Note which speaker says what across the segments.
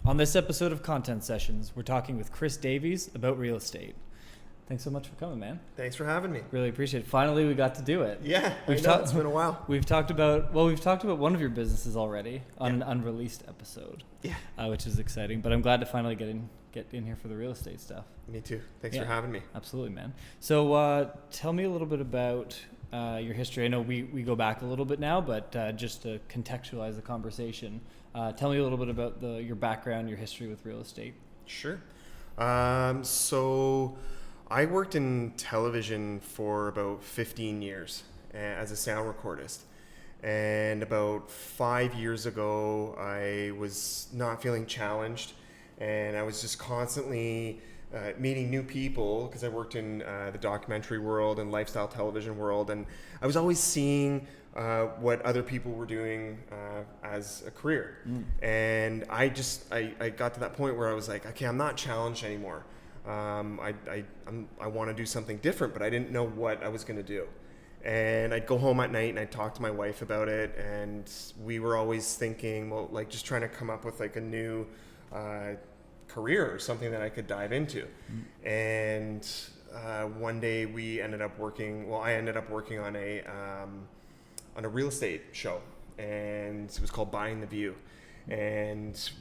Speaker 1: On this episode of Content Sessions, we're talking with Chris Davies about real estate. Thanks so much for coming, man.
Speaker 2: Thanks for having me.
Speaker 1: Really appreciate it. Finally, we got to do it.
Speaker 2: Yeah, it's been a while.
Speaker 1: We've talked about one of your businesses already on an unreleased episode.
Speaker 2: Yeah.
Speaker 1: Which is exciting, but I'm glad to finally get in here for the real estate stuff.
Speaker 2: Me too. Thanks for having me.
Speaker 1: Absolutely, man. So tell me a little bit about your history. I know we go back a little bit now, but just to contextualize the conversation, tell me a little bit about your background, your history with real estate.
Speaker 2: Sure. So I worked in television for about 15 years as a sound recordist. And about 5 years ago, I was not feeling challenged, and I was just constantly meeting new people because I worked in the documentary world and lifestyle television world, and I was always seeing what other people were doing as a career. And I got to that point where I was like, okay, I'm not challenged anymore. I want to do something different, but I didn't know what I was going to do. And I'd go home at night and I'd talk to my wife about it, and we were always thinking, well, like just trying to come up with like a new career or something that I could dive into. And one day I ended up working on a real estate show, and it was called Buying the View. And
Speaker 1: was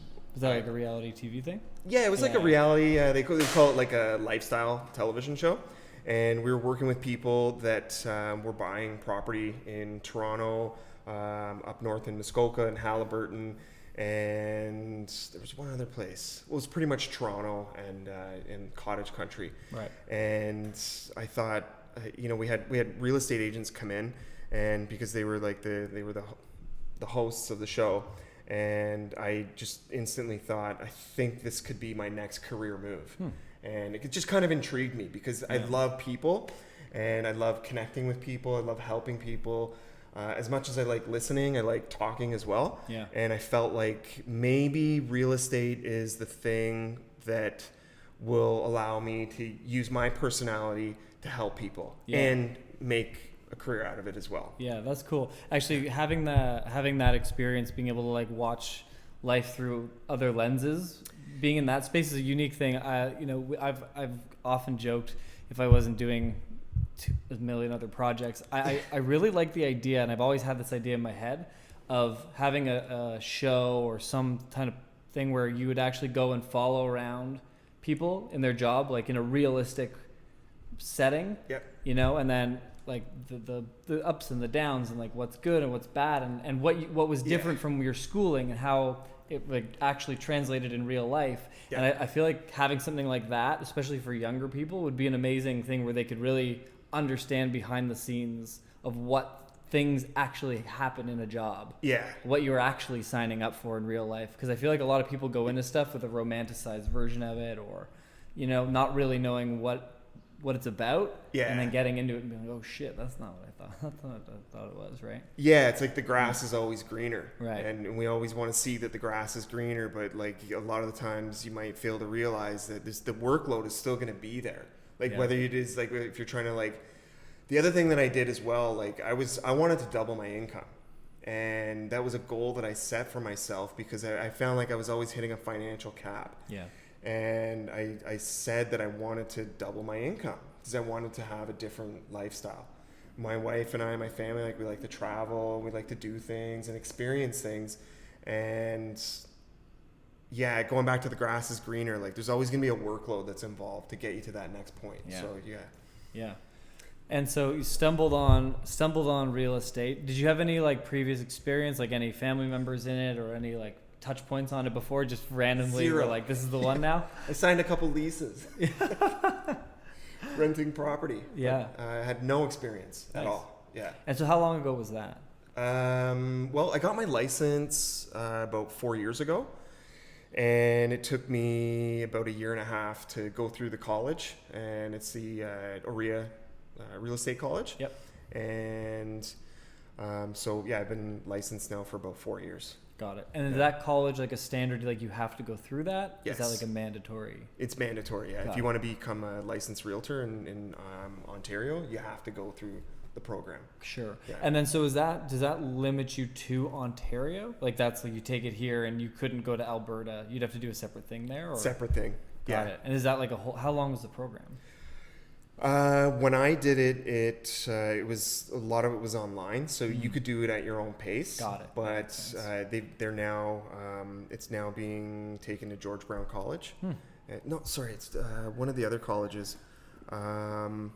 Speaker 1: that like a reality TV thing?
Speaker 2: Yeah, it was like a reality. They call it like a lifestyle television show. And we were working with people that were buying property in Toronto, up north in Muskoka and Halliburton, and there was one other place. Well, it was pretty much Toronto and in cottage country.
Speaker 1: Right.
Speaker 2: And I thought, we had real estate agents come in, and because they were like the hosts of the show. And I just instantly thought, I think this could be my next career move. And it just kind of intrigued me because I love people, and I love connecting with people. I love helping people. As much as I like listening, I like talking as well.
Speaker 1: Yeah.
Speaker 2: And I felt like maybe real estate is the thing that will allow me to use my personality to help people and make a career out of it as well. Yeah,
Speaker 1: that's cool. Actually, having that experience, being able to like watch life through other lenses, being in that space is a unique thing. I've often joked, if I wasn't doing a million other projects, I really like the idea, and I've always had this idea in my head of having a show or some kind of thing where you would actually go and follow around people in their job, like in a realistic setting.
Speaker 2: Yep.
Speaker 1: And then like the ups and the downs, and like what's good and what's bad, and what was different from your schooling, and how it like actually translated in real life. And I feel like having something like that, especially for younger people, would be an amazing thing where they could really understand behind the scenes of what things actually happen in a job. Yeah. What you're actually signing up for in real life. Because I feel like a lot of people go into stuff with a romanticized version of it, or, not really knowing what it's about, and then getting into it and being like, oh shit, that's not what I thought. That's not what I thought it was, right?
Speaker 2: Yeah, it's like the grass is always greener.
Speaker 1: Right.
Speaker 2: And we always want to see that the grass is greener, but like a lot of the times you might fail to realize that the workload is still going to be there. Like whether it is like, if you're trying to like, the other thing that I did as well, like I wanted to double my income. And that was a goal that I set for myself because I found like I was always hitting a financial cap. Yeah. And I said that I wanted to double my income because I wanted to have a different lifestyle. My wife and I, my family, like we like to travel, we like to do things and experience things. And going back to the grass is greener, like there's always gonna be a workload that's involved to get you to that next point. Yeah. So
Speaker 1: yeah. And so you stumbled on real estate. Did you have any like previous experience, like any family members in it, or any like touch points on it before, just randomly?
Speaker 2: Zero.
Speaker 1: Were like, this is the one now?
Speaker 2: I signed a couple leases. Renting property.
Speaker 1: Yeah.
Speaker 2: I had no experience at all. Yeah.
Speaker 1: And so how long ago was that?
Speaker 2: Well, I got my license about 4 years ago, and it took me about a year and a half to go through the college, and it's the OREA Real Estate College. Yep. And I've been licensed now for about 4 years.
Speaker 1: Got it. And is that college like a standard, like you have to go through that?
Speaker 2: Yes.
Speaker 1: Is that like a mandatory?
Speaker 2: It's mandatory, yeah. If you want to become a licensed realtor in Ontario, you have to go through the program.
Speaker 1: Sure.
Speaker 2: Yeah.
Speaker 1: And then does that limit you to Ontario? Like that's like you take it here and you couldn't go to Alberta. You'd have to do a separate thing there? Or?
Speaker 2: Separate thing.
Speaker 1: Got it. And is that like how long was the program?
Speaker 2: When I did it, it was a lot of it was online, so you could do it at your own pace.
Speaker 1: Got it.
Speaker 2: But they're now it's now being taken to George Brown College. No, sorry, it's one of the other colleges, and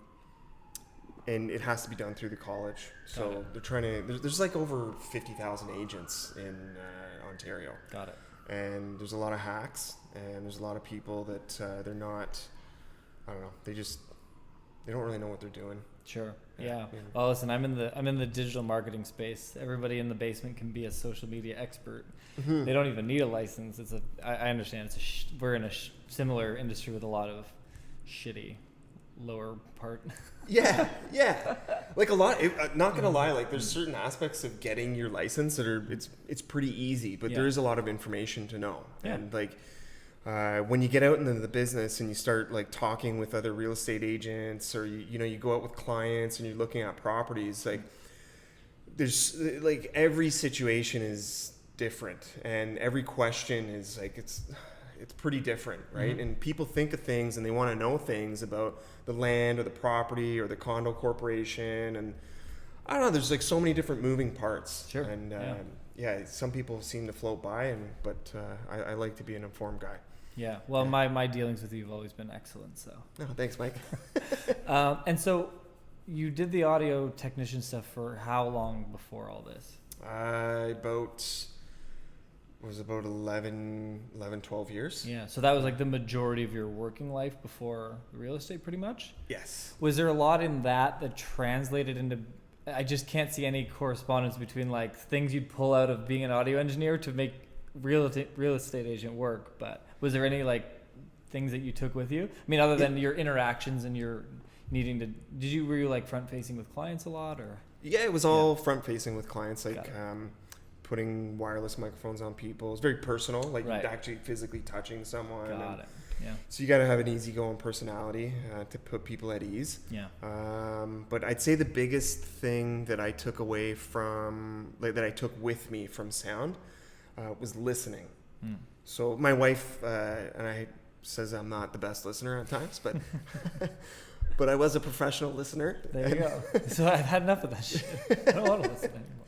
Speaker 2: it has to be done through the college. So they're trying to. There's like over 50,000 agents in Ontario.
Speaker 1: Got it.
Speaker 2: And there's a lot of hacks, and there's a lot of people that they're not. I don't know. They don't really know what they're doing. Sure.
Speaker 1: Yeah. Well, listen, I'm in the digital marketing space. Everybody in the basement can be a social media expert. They don't even need a license. I understand. We're in a similar industry with a lot of shitty lower part.
Speaker 2: Yeah. Like a lot. Not gonna lie. Like there's certain aspects of getting your license that are it's pretty easy, but there is a lot of information to know. Yeah. And like. When you get out into the business and you start like talking with other real estate agents, or you go out with clients and you're looking at properties, like there's like every situation is different and every question is like it's pretty different, right? And people think of things and they want to know things about the land or the property or the condo corporation, and I don't know, there's like so many different moving parts. Sure. And some people seem to float by, but I like to be an informed guy.
Speaker 1: Yeah. Well, my dealings with you have always been excellent. So.
Speaker 2: Oh, thanks, Mike.
Speaker 1: And so you did the audio technician stuff for how long before all this? About 11, 12 years. Yeah. So that was like the majority of your working life before real estate, pretty much?
Speaker 2: Yes.
Speaker 1: Was there a lot in that translated into... I just can't see any correspondence between like things you'd pull out of being an audio engineer to make real estate agent work, but was there any like things that you took with you? I mean, other than your interactions and your needing to, were you like front facing with clients a lot, or?
Speaker 2: Yeah, it was all front facing with clients, like putting wireless microphones on people. It's very personal, like actually physically touching someone.
Speaker 1: Got it. Yeah.
Speaker 2: So you got to have an easygoing personality to put people at ease. Yeah. But I'd say the biggest thing that I took away from, like, that I took with me from sound, was listening. So my wife and I says I'm not the best listener at times, but but I was a professional listener.
Speaker 1: There you go. So I've had enough of that shit. I don't want to listen anymore.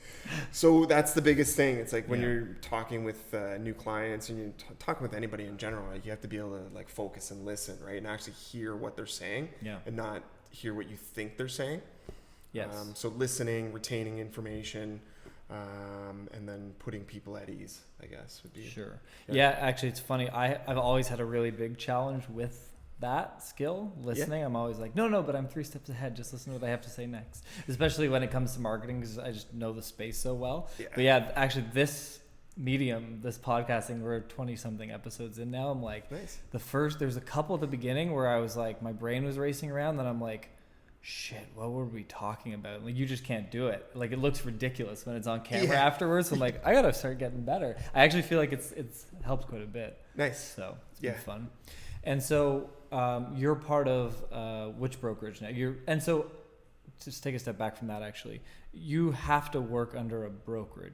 Speaker 2: So that's the biggest thing. It's like when you're talking with new clients and you're talking with anybody in general, like you have to be able to like focus and listen, right? And actually hear what they're saying and not hear what you think they're saying. Yes. So listening, retaining information, and then putting people at ease, I guess, would be. Sure.
Speaker 1: Yeah, actually, it's funny. I've always had a really big challenge with that skill, listening. I'm always like, no, but I'm 3 steps ahead. Just listen to what I have to say next, especially when it comes to marketing, because I just know the space so well. But actually this medium, this podcasting, we're 20 something episodes in now. I'm like, nice. There's a couple at the beginning where I was like, my brain was racing around, then I'm like, shit, what were we talking about? Like, you just can't do it. Like, it looks ridiculous when it's on camera afterwards. So I'm like, I gotta start getting better. I actually feel like it's helped quite a bit.
Speaker 2: Nice.
Speaker 1: So it's been fun. And so you're part of which brokerage now? And so just take a step back from that. Actually, you have to work under a brokerage.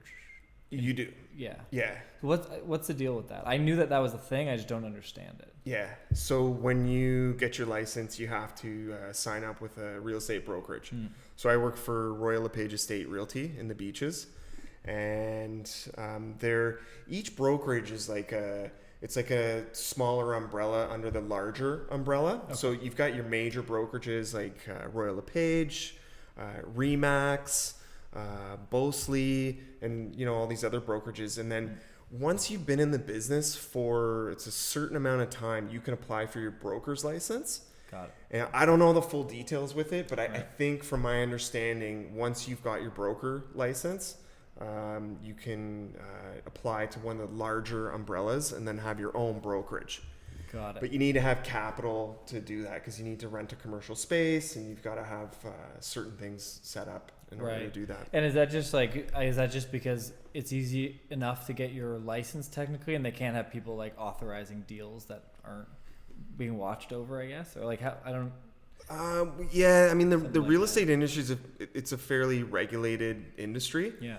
Speaker 2: You do.
Speaker 1: Yeah.
Speaker 2: Yeah.
Speaker 1: What's the deal with that? I knew that was a thing. I just don't understand it.
Speaker 2: Yeah. So when you get your license, you have to sign up with a real estate brokerage. So I work for Royal LePage Estate Realty in the Beaches, and each brokerage is like it's like a smaller umbrella under the larger umbrella. Okay. So you've got your major brokerages like Royal LePage, Remax, Bosley, and all these other brokerages. And then once you've been in the business for a certain amount of time, you can apply for your broker's license. Got it. And I don't know the full details with it, but I think from my understanding, once you've got your broker license, you can apply to one of the larger umbrellas and then have your own brokerage. Got it. But you need to have capital to do that, because you need to rent a commercial space and you've got to have certain things set up in order to do that.
Speaker 1: And is that just because it's easy enough to get your license technically, and they can't have people like authorizing deals that aren't being watched over, I guess? Or like, how, I don't...
Speaker 2: Yeah, I mean the
Speaker 1: Something like
Speaker 2: real
Speaker 1: that.
Speaker 2: estate industry it's a fairly regulated industry.
Speaker 1: Yeah.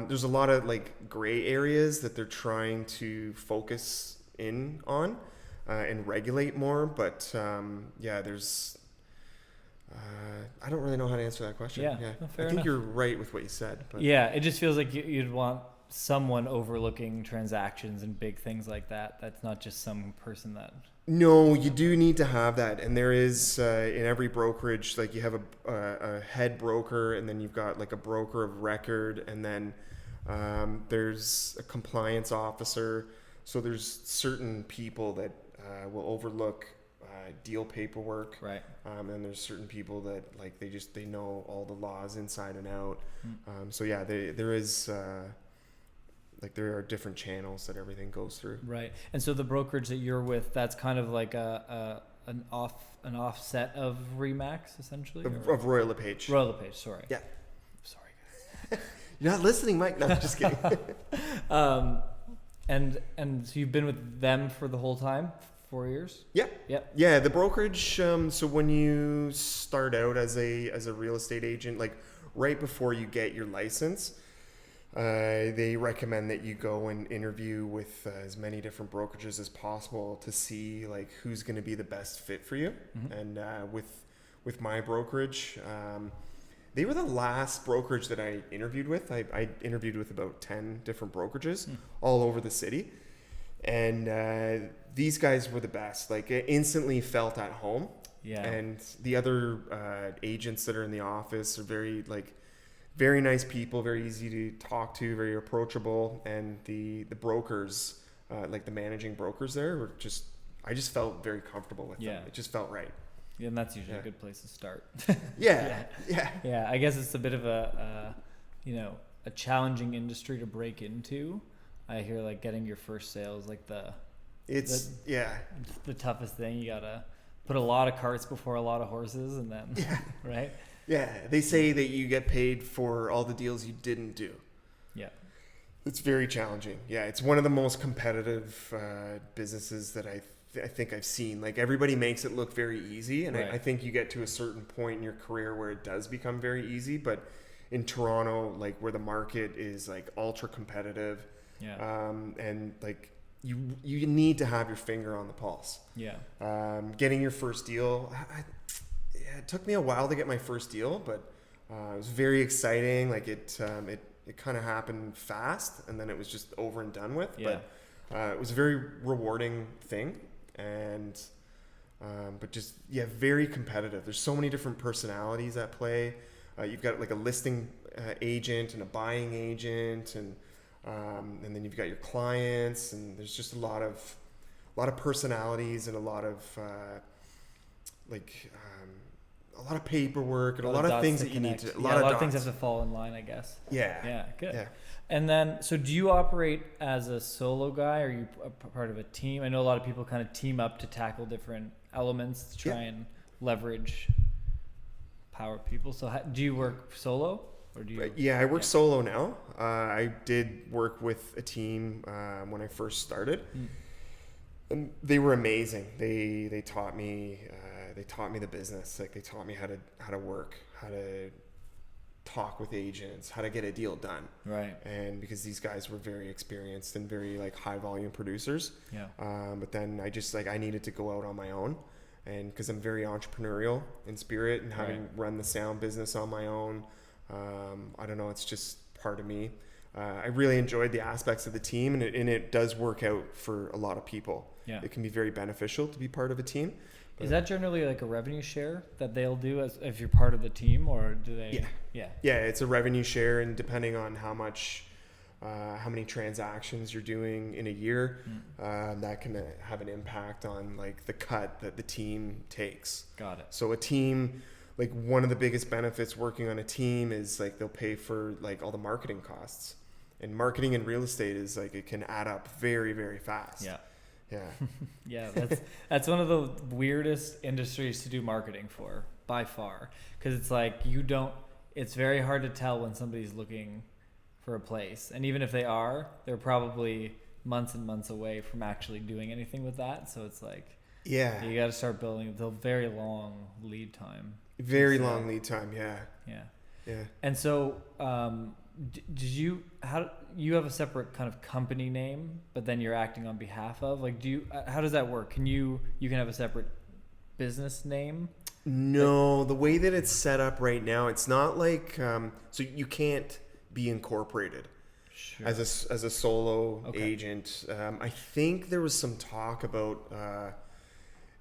Speaker 2: There's a lot of like gray areas that they're trying to focus in on and regulate more, but yeah, there's. I don't really know how to answer that question.
Speaker 1: Yeah,
Speaker 2: Yeah.
Speaker 1: no,
Speaker 2: I
Speaker 1: fair
Speaker 2: think
Speaker 1: enough.
Speaker 2: you're right with what you said. But.
Speaker 1: Yeah, it just feels like you'd want someone overlooking transactions and big things like that. That's not just some person that.
Speaker 2: No, you do need to have that, and there is in every brokerage, like you have a head broker, and then you've got like a broker of record, and then there's a compliance officer. So there's certain people that will overlook deal paperwork,
Speaker 1: Right.
Speaker 2: And there's certain people that like they know all the laws inside and out. So yeah, there is. Like there are different channels that everything goes through.
Speaker 1: Right. And so the brokerage that you're with, that's kind of like an offset of Remax essentially?
Speaker 2: Of Royal LePage.
Speaker 1: Royal LePage, sorry.
Speaker 2: Yeah.
Speaker 1: Sorry guys.
Speaker 2: You're not listening, Mike. No, I'm just kidding.
Speaker 1: And so you've been with them for the whole time? 4 years?
Speaker 2: Yeah.
Speaker 1: Yep.
Speaker 2: Yeah, the brokerage, so when you start out as a real estate agent, like right before you get your license, they recommend that you go and interview with as many different brokerages as possible to see like who's going to be the best fit for you.
Speaker 1: Mm-hmm.
Speaker 2: And with my brokerage, they were the last brokerage that I interviewed with. I interviewed with about 10 different brokerages all over the city. And these guys were the best. Like I instantly felt at home.
Speaker 1: Yeah.
Speaker 2: And the other agents that are in the office are very nice people, very easy to talk to, very approachable, and the brokers, like the managing brokers there, were I just felt very comfortable with them. It just felt right.
Speaker 1: Yeah, and that's usually a good place to start.
Speaker 2: Yeah.
Speaker 1: I guess it's a bit of a challenging industry to break into. I hear like getting your first sale is like the toughest thing. You gotta put a lot of carts before a lot of horses, and then right.
Speaker 2: Yeah, they say that you get paid for all the deals you didn't do.
Speaker 1: Yeah.
Speaker 2: It's very challenging. Yeah, it's one of the most competitive businesses that I think I've seen. Like everybody makes it look very easy, and I think you get to a certain point in your career where it does become very easy. But in Toronto, like where the market is like ultra competitive, and like you need to have your finger on the pulse. Yeah. Getting your first deal. It took me a while to get my first deal, but it was very exciting. Like it kind of happened fast, and then it was just over and done with. Yeah. But it was a very rewarding thing, and but just very competitive. There's so many different personalities at play. You've got like a listing agent and a buying agent, and then you've got your clients, and there's just a lot of personalities and a lot of a lot of paperwork and a lot of things that you need to. A lot of things
Speaker 1: have to fall in line, I guess.
Speaker 2: Yeah.
Speaker 1: Yeah. Good.
Speaker 2: Yeah.
Speaker 1: And then, so do you operate as a solo guy, or are you a part of a team? I know a lot of people kind of team up to tackle different elements to try and leverage power people. So do you work solo, or do you?
Speaker 2: Yeah, I work solo now. I did work with a team when I first started, and they were amazing. They taught me. They taught me the business. Like they taught me how to work, how to talk with agents, how to get a deal done. Right. And because these guys were very experienced and very like high volume producers. Yeah. But then I needed to go out on my own, and because I'm very entrepreneurial in spirit, and having run the sound business on my own, I don't know, it's just part of me. I really enjoyed the aspects of the team, and it does work out for a lot of people. Yeah. It can be very beneficial to be part of a team.
Speaker 1: Is that generally like a revenue share that they'll do if you're part of the team, or do they?
Speaker 2: Yeah, it's a revenue share, and depending on how many transactions you're doing in a year, that can have an impact on like the cut that the team takes. Got it. So a team, like one of the biggest benefits working on a team is like they'll pay for like all the marketing costs, and marketing in real estate is like it can add up very, very fast. Yeah. Yeah. That's one of the weirdest industries to do marketing for by far, because it's like it's very hard to tell when somebody's looking for a place, and even if they are, they're probably months and months away from actually doing anything with that. So it's like Yeah.
Speaker 1: You got to start building the very long lead time.
Speaker 2: Very long lead time. Yeah.
Speaker 1: Yeah.
Speaker 2: Yeah.
Speaker 1: And so, did you have a separate kind of company name, but then you're acting on behalf of, like, how does that work? You can have a separate business name?
Speaker 2: No, the way that it's set up right now, it's not like, so you can't be incorporated.
Speaker 1: Sure.
Speaker 2: As a solo agent. I think there was some talk about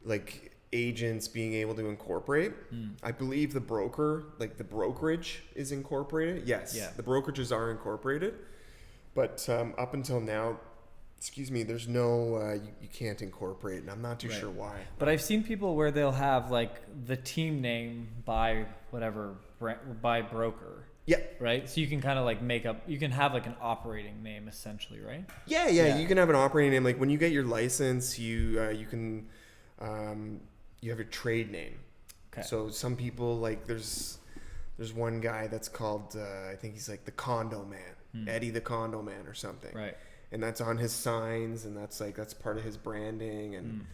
Speaker 2: like agents being able to incorporate. I believe the brokerage is incorporated. Yes,
Speaker 1: Yeah.
Speaker 2: the brokerages are incorporated, but up until now, there's no you can't incorporate, and I'm not too sure why.
Speaker 1: But I've seen people where they'll have like the team name by broker.
Speaker 2: Yeah.
Speaker 1: Right. So you can kind of like you can have like an operating name essentially, right?
Speaker 2: Yeah. You can have an operating name. Like when you get your license, you can you have your trade name. Okay. So some people, like there's one guy that's called I think he's like the Condo Man, Eddie the Condo Man or something.
Speaker 1: Right.
Speaker 2: And that's on his signs, and that's part of his branding, and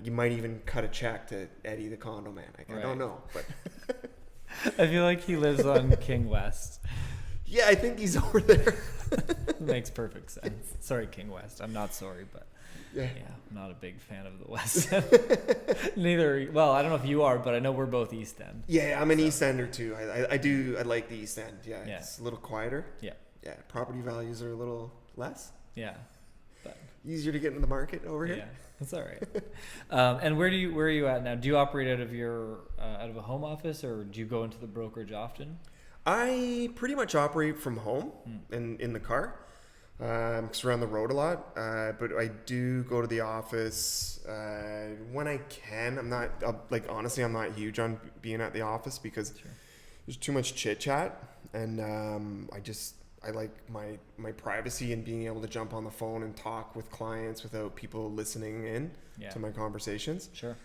Speaker 2: you might even cut a check to Eddie the Condo Man. I don't know, but
Speaker 1: I feel like he lives on King West.
Speaker 2: Yeah, I think he's over there.
Speaker 1: Makes perfect sense. Sorry, King West. I'm not sorry, but yeah, I'm not a big fan of the West End. Neither. Well, I don't know if you are, but I know we're both East End.
Speaker 2: Yeah, I'm an East Ender too. I like the East End. Yeah, it's a little quieter.
Speaker 1: Yeah.
Speaker 2: Yeah, property values are a little less.
Speaker 1: Yeah. But
Speaker 2: easier to get in the market over here.
Speaker 1: Yeah, that's all right. And where are you at now? Do you operate out of out of a home office, or do you go into the brokerage often?
Speaker 2: I pretty much operate from home in the car, because we're on the road a lot. But I do go to the office when I can. I'm not honestly, I'm not huge on being at the office because there's too much chit chat, and I like my privacy and being able to jump on the phone and talk with clients without people listening in to my conversations.
Speaker 1: Sure.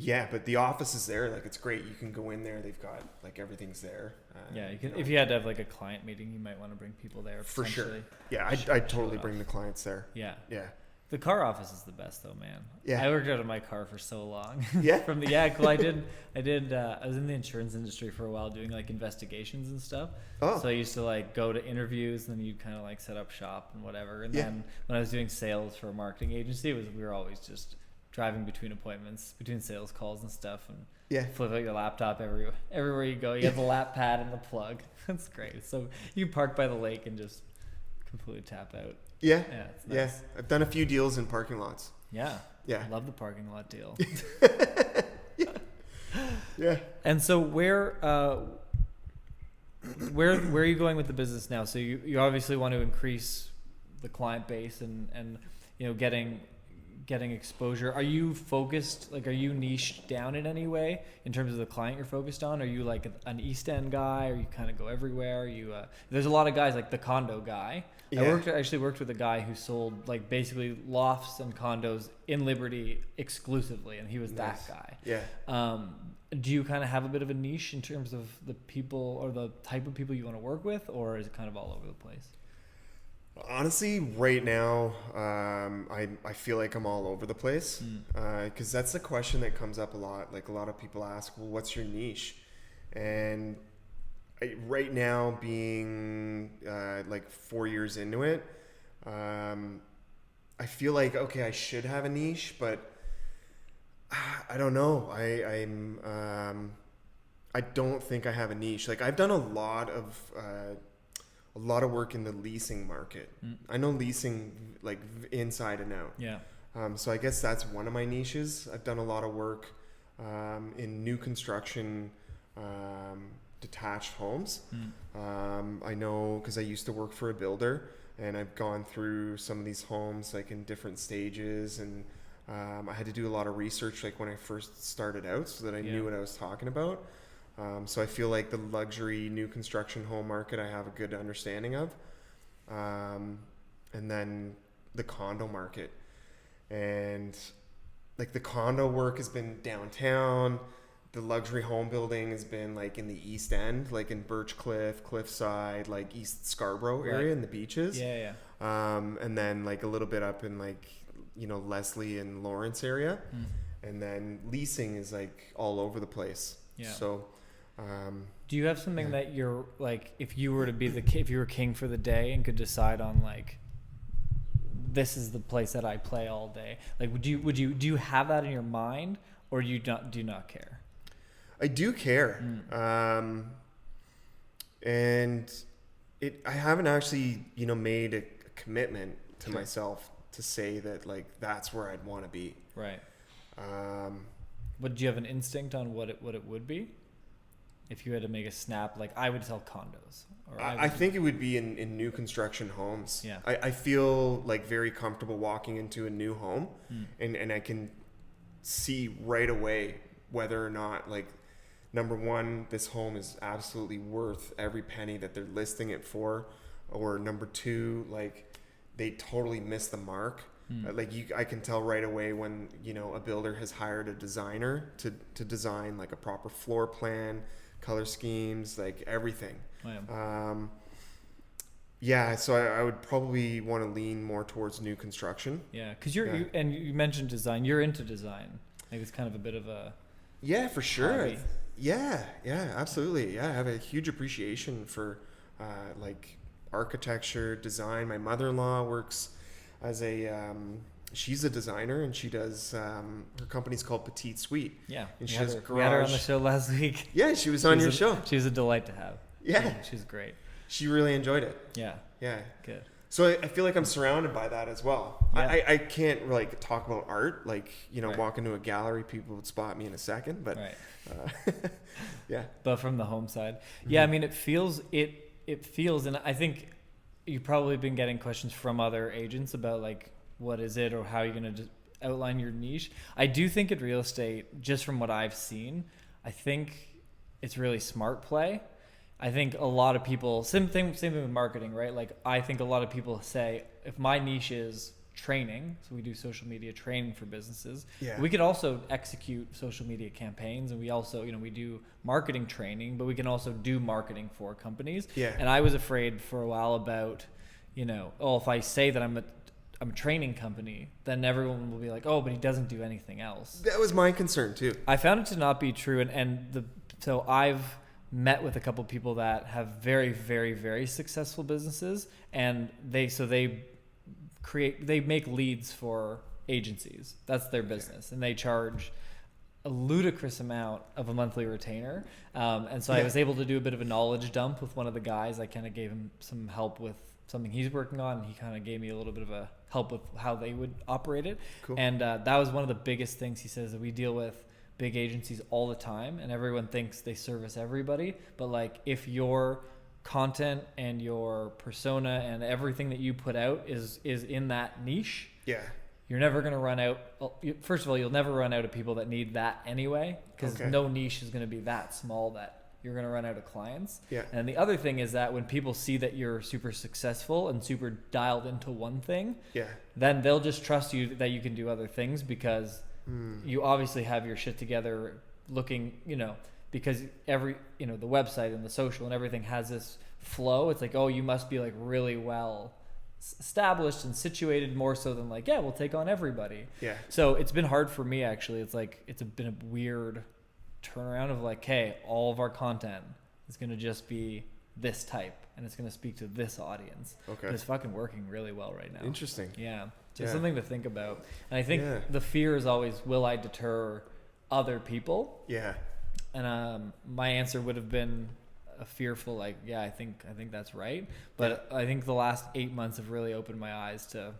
Speaker 2: Yeah, but the office is there. Like, it's great. You can go in there. They've got everything's there.
Speaker 1: Yeah, you can. If you had to have a client meeting, you might want to bring people there.
Speaker 2: For sure. Yeah, I'd totally bring the clients there.
Speaker 1: Yeah.
Speaker 2: Yeah.
Speaker 1: The car office is the best though, man.
Speaker 2: Yeah.
Speaker 1: I worked out of my car for so long.
Speaker 2: Yeah.
Speaker 1: Cool. I was in the insurance industry for a while doing investigations and stuff.
Speaker 2: Oh.
Speaker 1: So I used to go to interviews, and then you'd kind of set up shop and whatever. And then when I was doing sales for a marketing agency, we were always just driving between appointments, between sales calls and stuff, and flip out your laptop everywhere you go. You have the lap pad and the plug. That's great. So you park by the lake and just completely tap out.
Speaker 2: Yeah.
Speaker 1: Yeah. It's nice.
Speaker 2: Yeah. I've done a few deals in parking lots.
Speaker 1: Yeah.
Speaker 2: Yeah.
Speaker 1: I love the parking lot deal.
Speaker 2: Yeah.
Speaker 1: And so where are you going with the business now? So you obviously want to increase the client base and getting exposure. Are you focused, are you niched down in any way in terms of the client you're focused on? Are you an East End guy, or you kind of go everywhere? There's a lot of guys like the condo guy. Yeah. I actually worked with a guy who sold basically lofts and condos in Liberty exclusively, and he was that guy.
Speaker 2: Yeah.
Speaker 1: Do you kind of have a bit of a niche in terms of the people or the type of people you want to work with, or is it kind of all over the place?
Speaker 2: Honestly, right now, I feel like I'm all over the place, because that's the question that comes up a lot. A lot of people ask, well, what's your niche? And right now, being 4 years into it, I feel like, okay, I should have a niche, but I don't know. I don't think I have a niche. I've done a lot of work in the leasing market. I know leasing inside and out.
Speaker 1: Yeah.
Speaker 2: So I guess that's one of my niches. I've done a lot of work in new construction, detached homes. I know because I used to work for a builder, and I've gone through some of these homes in different stages, and I had to do a lot of research when I first started out so that I knew what I was talking about. So I feel like the luxury new construction home market I have a good understanding of. And then the condo market. And the condo work has been downtown. The luxury home building has been in the East End, in Birchcliff, Cliffside, East Scarborough area in the beaches.
Speaker 1: Yeah.
Speaker 2: And then a little bit up in Leslie and Lawrence area. And then leasing is like all over the place.
Speaker 1: Yeah.
Speaker 2: So,
Speaker 1: do you have something that you're like, if you were king for the day and could decide on like, this is the place that I play all day, like, do you have that in your mind, or do you not care?
Speaker 2: I do care. And I haven't actually, made a commitment to myself to say that like, that's where I'd want to be.
Speaker 1: Right. But do you have an instinct on what it would be? If you had to make a snap, like I would sell condos. Or
Speaker 2: I think it would be in new construction homes.
Speaker 1: Yeah.
Speaker 2: I feel like very comfortable walking into a new home and I can see right away whether or not, like, number one, this home is absolutely worth every penny that they're listing it for, or number two, like, they totally missed the mark. I can tell right away when, a builder has hired a designer to design like a proper floor plan, color schemes, like everything. So I would probably want to lean more towards new construction.
Speaker 1: Yeah, because you mentioned design. You're into design. Like it's kind of a bit of a
Speaker 2: for sure.
Speaker 1: hobby.
Speaker 2: Yeah, absolutely. Yeah, I have a huge appreciation for like architecture, design. My mother-in-law works as she's a designer, and she does her company's called Petite Suite.
Speaker 1: Yeah,
Speaker 2: and she has a garage.
Speaker 1: We had her on the show last week.
Speaker 2: Yeah, she was on your show.
Speaker 1: She was a delight to have.
Speaker 2: Yeah,
Speaker 1: she's great.
Speaker 2: She really enjoyed it.
Speaker 1: Yeah,
Speaker 2: good. So I feel like I'm surrounded by that as well.
Speaker 1: Yeah.
Speaker 2: I can't like talk about art, like walk into a gallery, people would spot me in a second, but yeah.
Speaker 1: But from the home side, I mean, it feels, and I think you've probably been getting questions from other agents about like, what is it, or how you're going to outline your niche. I do think in real estate, just from what I've seen, I think it's really smart play. I think a lot of people, same thing with marketing, right? Like I think a lot of people say, if my niche is training, so we do social media training for businesses, we could also execute social media campaigns, and we also, we do marketing training, but we can also do marketing for companies. And I was afraid for a while about, if I say that I'm a training company, then everyone will be like, oh, but he doesn't do anything else.
Speaker 2: That was my concern too.
Speaker 1: I found it to not be true, so I've met with a couple of people that have very, very, very successful businesses, and they make leads for agencies. That's their business, and they charge a ludicrous amount of a monthly retainer. And so I was able to do a bit of a knowledge dump with one of the guys. I kind of gave him some help with something he's working on, and he kind of gave me a little bit of a help with how they would operate it.
Speaker 2: Cool.
Speaker 1: And that was one of the biggest things he says, that we deal with big agencies all the time, and everyone thinks they service everybody, but like if your content and your persona and everything that you put out is in that niche, you're never going to run out. First of all, you'll never run out of people that need that anyway, because no niche is going to be that small that you're going to run out of clients. And the other thing is that when people see that you're super successful and super dialed into one thing, then they'll just trust you that you can do other things, because you obviously have your shit together, looking, because every, the website and the social and everything has this flow. It's like, oh, you must be like really well established and situated, more so than like, we'll take on everybody. So it's been hard for me, actually. It's like, been a weird turnaround of like, hey, all of our content is going to just be this type, and it's going to speak to this audience. But it's fucking working really well right now.
Speaker 2: Interesting.
Speaker 1: So something to think about. And I think the fear is always, will I deter other people? And my answer would have been a fearful, like, I think that's right. But I think the last 8 months have really opened my eyes to,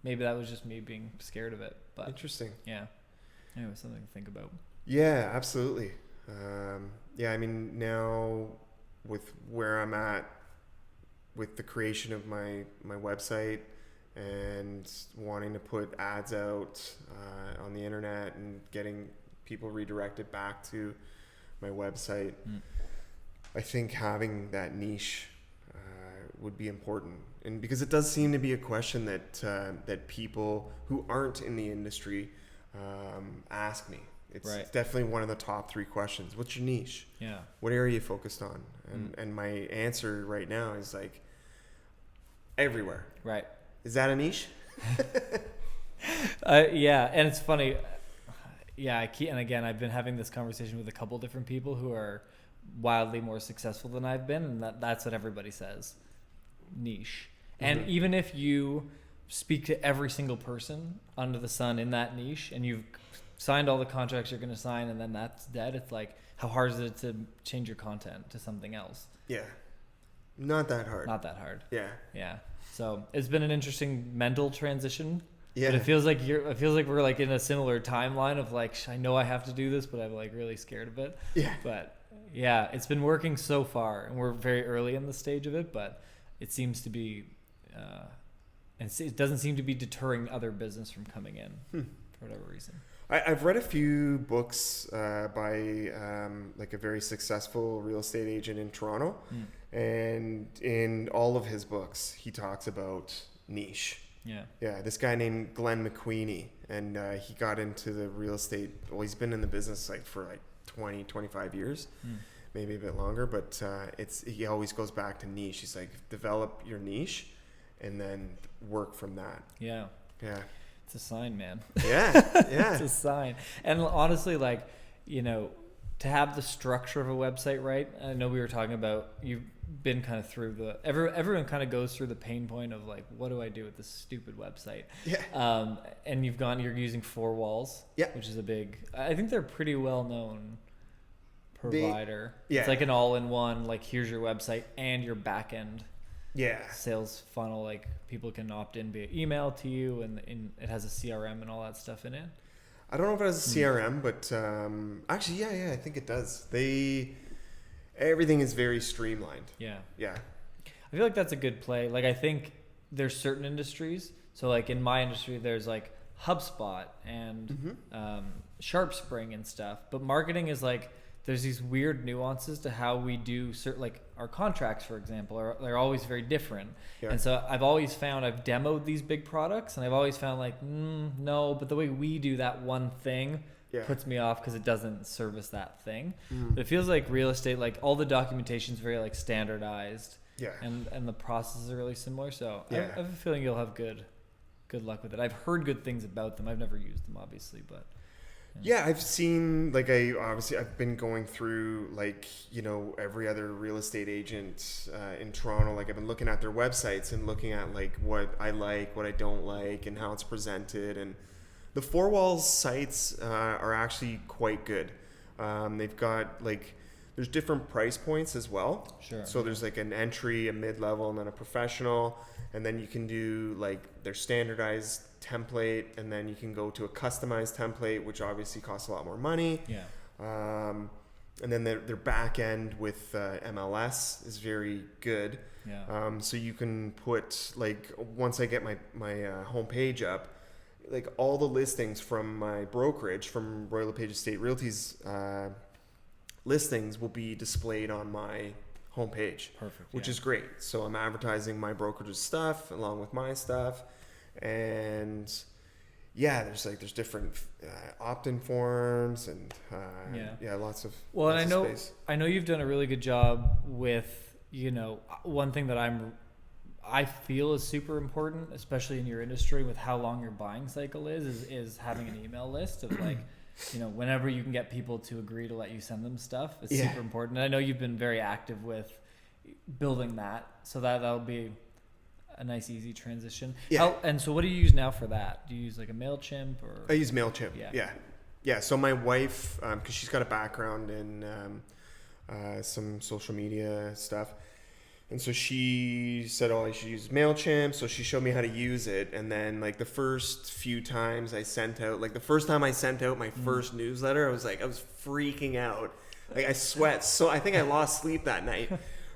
Speaker 1: maybe that was just me being scared of it. But
Speaker 2: interesting.
Speaker 1: Anyway, something to think about.
Speaker 2: Yeah, absolutely. I mean, now with where I'm at with the creation of my website and wanting to put ads out on the internet and getting people redirected back to my website, I think having that niche would be important. And because it does seem to be a question that people who aren't in the industry ask me. It's definitely one of the top 3 questions. What's your niche? What area are you focused on? And my answer right now is like, everywhere. Is that a niche?
Speaker 1: Yeah, and it's funny. Yeah, and again, I've been having this conversation with a couple different people who are wildly more successful than I've been, and that's what everybody says. Niche. And even if you speak to every single person under the sun in that niche, and you've signed all the contracts you're going to sign, and then that's dead, it's like, how hard is it to change your content to something else?
Speaker 2: Yeah. Not that hard.
Speaker 1: Not that hard.
Speaker 2: Yeah.
Speaker 1: Yeah. So it's been an interesting mental transition.
Speaker 2: Yeah.
Speaker 1: But it feels like we're like in a similar timeline of like, I know I have to do this, but I'm like really scared of it.
Speaker 2: Yeah.
Speaker 1: But yeah, it's been working so far, and we're very early in the stage of it, but it seems to be, and it doesn't seem to be deterring other business from coming in for whatever reason.
Speaker 2: I've read a few books by like a very successful real estate agent in Toronto, and in all of his books, he talks about niche.
Speaker 1: Yeah.
Speaker 2: Yeah, this guy named Glen McQueen, and he got into the real estate. Well, he's been in the business like for like 20, 25 years, maybe a bit longer, but he always goes back to niche. He's like, develop your niche and then work from that.
Speaker 1: Yeah.
Speaker 2: Yeah.
Speaker 1: It's a sign, man.
Speaker 2: Yeah. Yeah.
Speaker 1: It's a sign. And honestly, like, you know, to have the structure of a website right, I know we were talking about, you've been kind of through everyone kind of goes through the pain point of like, what do I do with this stupid website?
Speaker 2: Yeah.
Speaker 1: And you're using Fourwalls,
Speaker 2: yeah,
Speaker 1: which is I think they're pretty well known provider.
Speaker 2: Yeah.
Speaker 1: It's like an all-in-one, like here's your website and your back end.
Speaker 2: Yeah.
Speaker 1: Sales funnel, like people can opt in via email to you, and it has a CRM and all that stuff in it.
Speaker 2: I don't know if it has a CRM, but actually, yeah, I think it does. Everything is very streamlined.
Speaker 1: Yeah.
Speaker 2: Yeah.
Speaker 1: I feel like that's a good play. Like, I think there's certain industries. So like in my industry, there's like HubSpot and SharpSpring and stuff. But marketing is like, there's these weird nuances to how we do certain, like our contracts, for example, they're always very different. Yeah. And so I've always found, I've demoed these big products, and I've always found like, no, but the way we do that one thing puts me off because it doesn't service that thing. But it feels like real estate, like all the documentation is very like standardized. Yeah. And the processes are really similar. So I have a feeling you'll have good luck with it. I've heard good things about them. I've never used them, obviously, but.
Speaker 2: Yeah, I've seen, like, I've been going through, like, you know, every other real estate agent in Toronto. Like, I've been looking at their websites and looking at, like, what I like, what I don't like, and how it's presented. And the Fourwalls sites are actually quite good. They've got, like, there's different price points as well.
Speaker 1: Sure.
Speaker 2: So there's, like, an entry, a mid-level, and then a professional. And then you can do, like, their standardized template, and then you can go to a customized template, which obviously costs a lot more money.
Speaker 1: Yeah.
Speaker 2: And then their back end with MLS is very good.
Speaker 1: Yeah.
Speaker 2: So you can put, like, once I get my homepage up, like all the listings from my brokerage, from Royal LePage Estate Realty's listings will be displayed on my homepage.
Speaker 1: Perfect.
Speaker 2: Which is great. So I'm advertising my brokerage's stuff along with my stuff. And there's different opt-in forms and lots of
Speaker 1: and
Speaker 2: space.
Speaker 1: I know you've done a really good job with, you know, one thing that I feel is super important, especially in your industry, with how long your buying cycle is having an email list of like, you know, whenever you can get people to agree to let you send them stuff. It's super important. And I know you've been very active with building that, so that'll be a nice, easy transition. Yeah. And so what do you use now for that? Do you use like a MailChimp or?
Speaker 2: I use MailChimp. Yeah. So my wife, because she's got a background in some social media stuff, and so she said, I should use MailChimp. So she showed me how to use it. And then like the first few times I sent out, like the first time I sent out my first newsletter, I was freaking out. Like I sweat. So I think I lost sleep that night.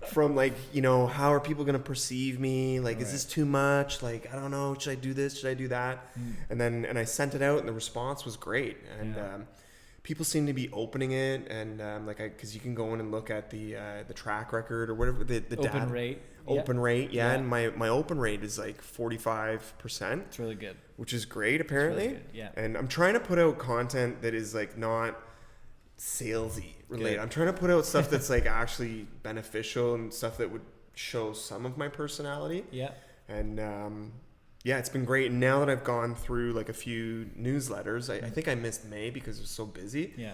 Speaker 2: From like, you know, how are people going to perceive me? Like, is this too much? Like, I don't know. Should I do this? Should I do that? And I sent it out, and the response was great. And people seem to be opening it. And because you can go in and look at the track record or whatever the
Speaker 1: open
Speaker 2: data.
Speaker 1: rate.
Speaker 2: Open rate, yeah. And my open rate is like 45%.
Speaker 1: It's really good.
Speaker 2: Which is great, apparently.
Speaker 1: Really good, yeah.
Speaker 2: And I'm trying to put out content that is like not salesy related. I'm trying to put out stuff that's like actually beneficial and stuff that would show some of my personality.
Speaker 1: Yeah.
Speaker 2: And Yeah, it's been great. And now that I've gone through like a few newsletters, I think I missed May because it was so busy.
Speaker 1: Yeah.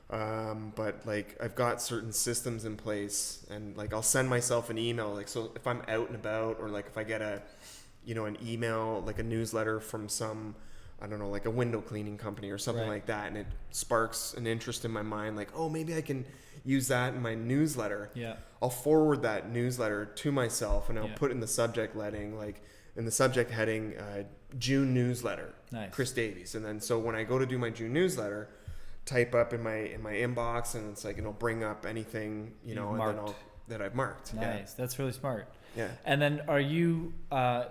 Speaker 2: But like I've got certain systems in place, and like I'll send myself an email. Like, so if I'm out and about, or like if I get an email, like a newsletter from some, I don't know, like a window cleaning company or something like that, and it sparks an interest in my mind, like, oh, maybe I can use that in my newsletter.
Speaker 1: Yeah.
Speaker 2: I'll forward that newsletter to myself, and I'll put in the subject heading, June newsletter,
Speaker 1: Nice.
Speaker 2: Chris Davies. And then so when I go to do my June newsletter, type up in my inbox, and it's like it'll bring up anything that I've marked.
Speaker 1: Nice. That's really smart.
Speaker 2: Yeah.
Speaker 1: And then are you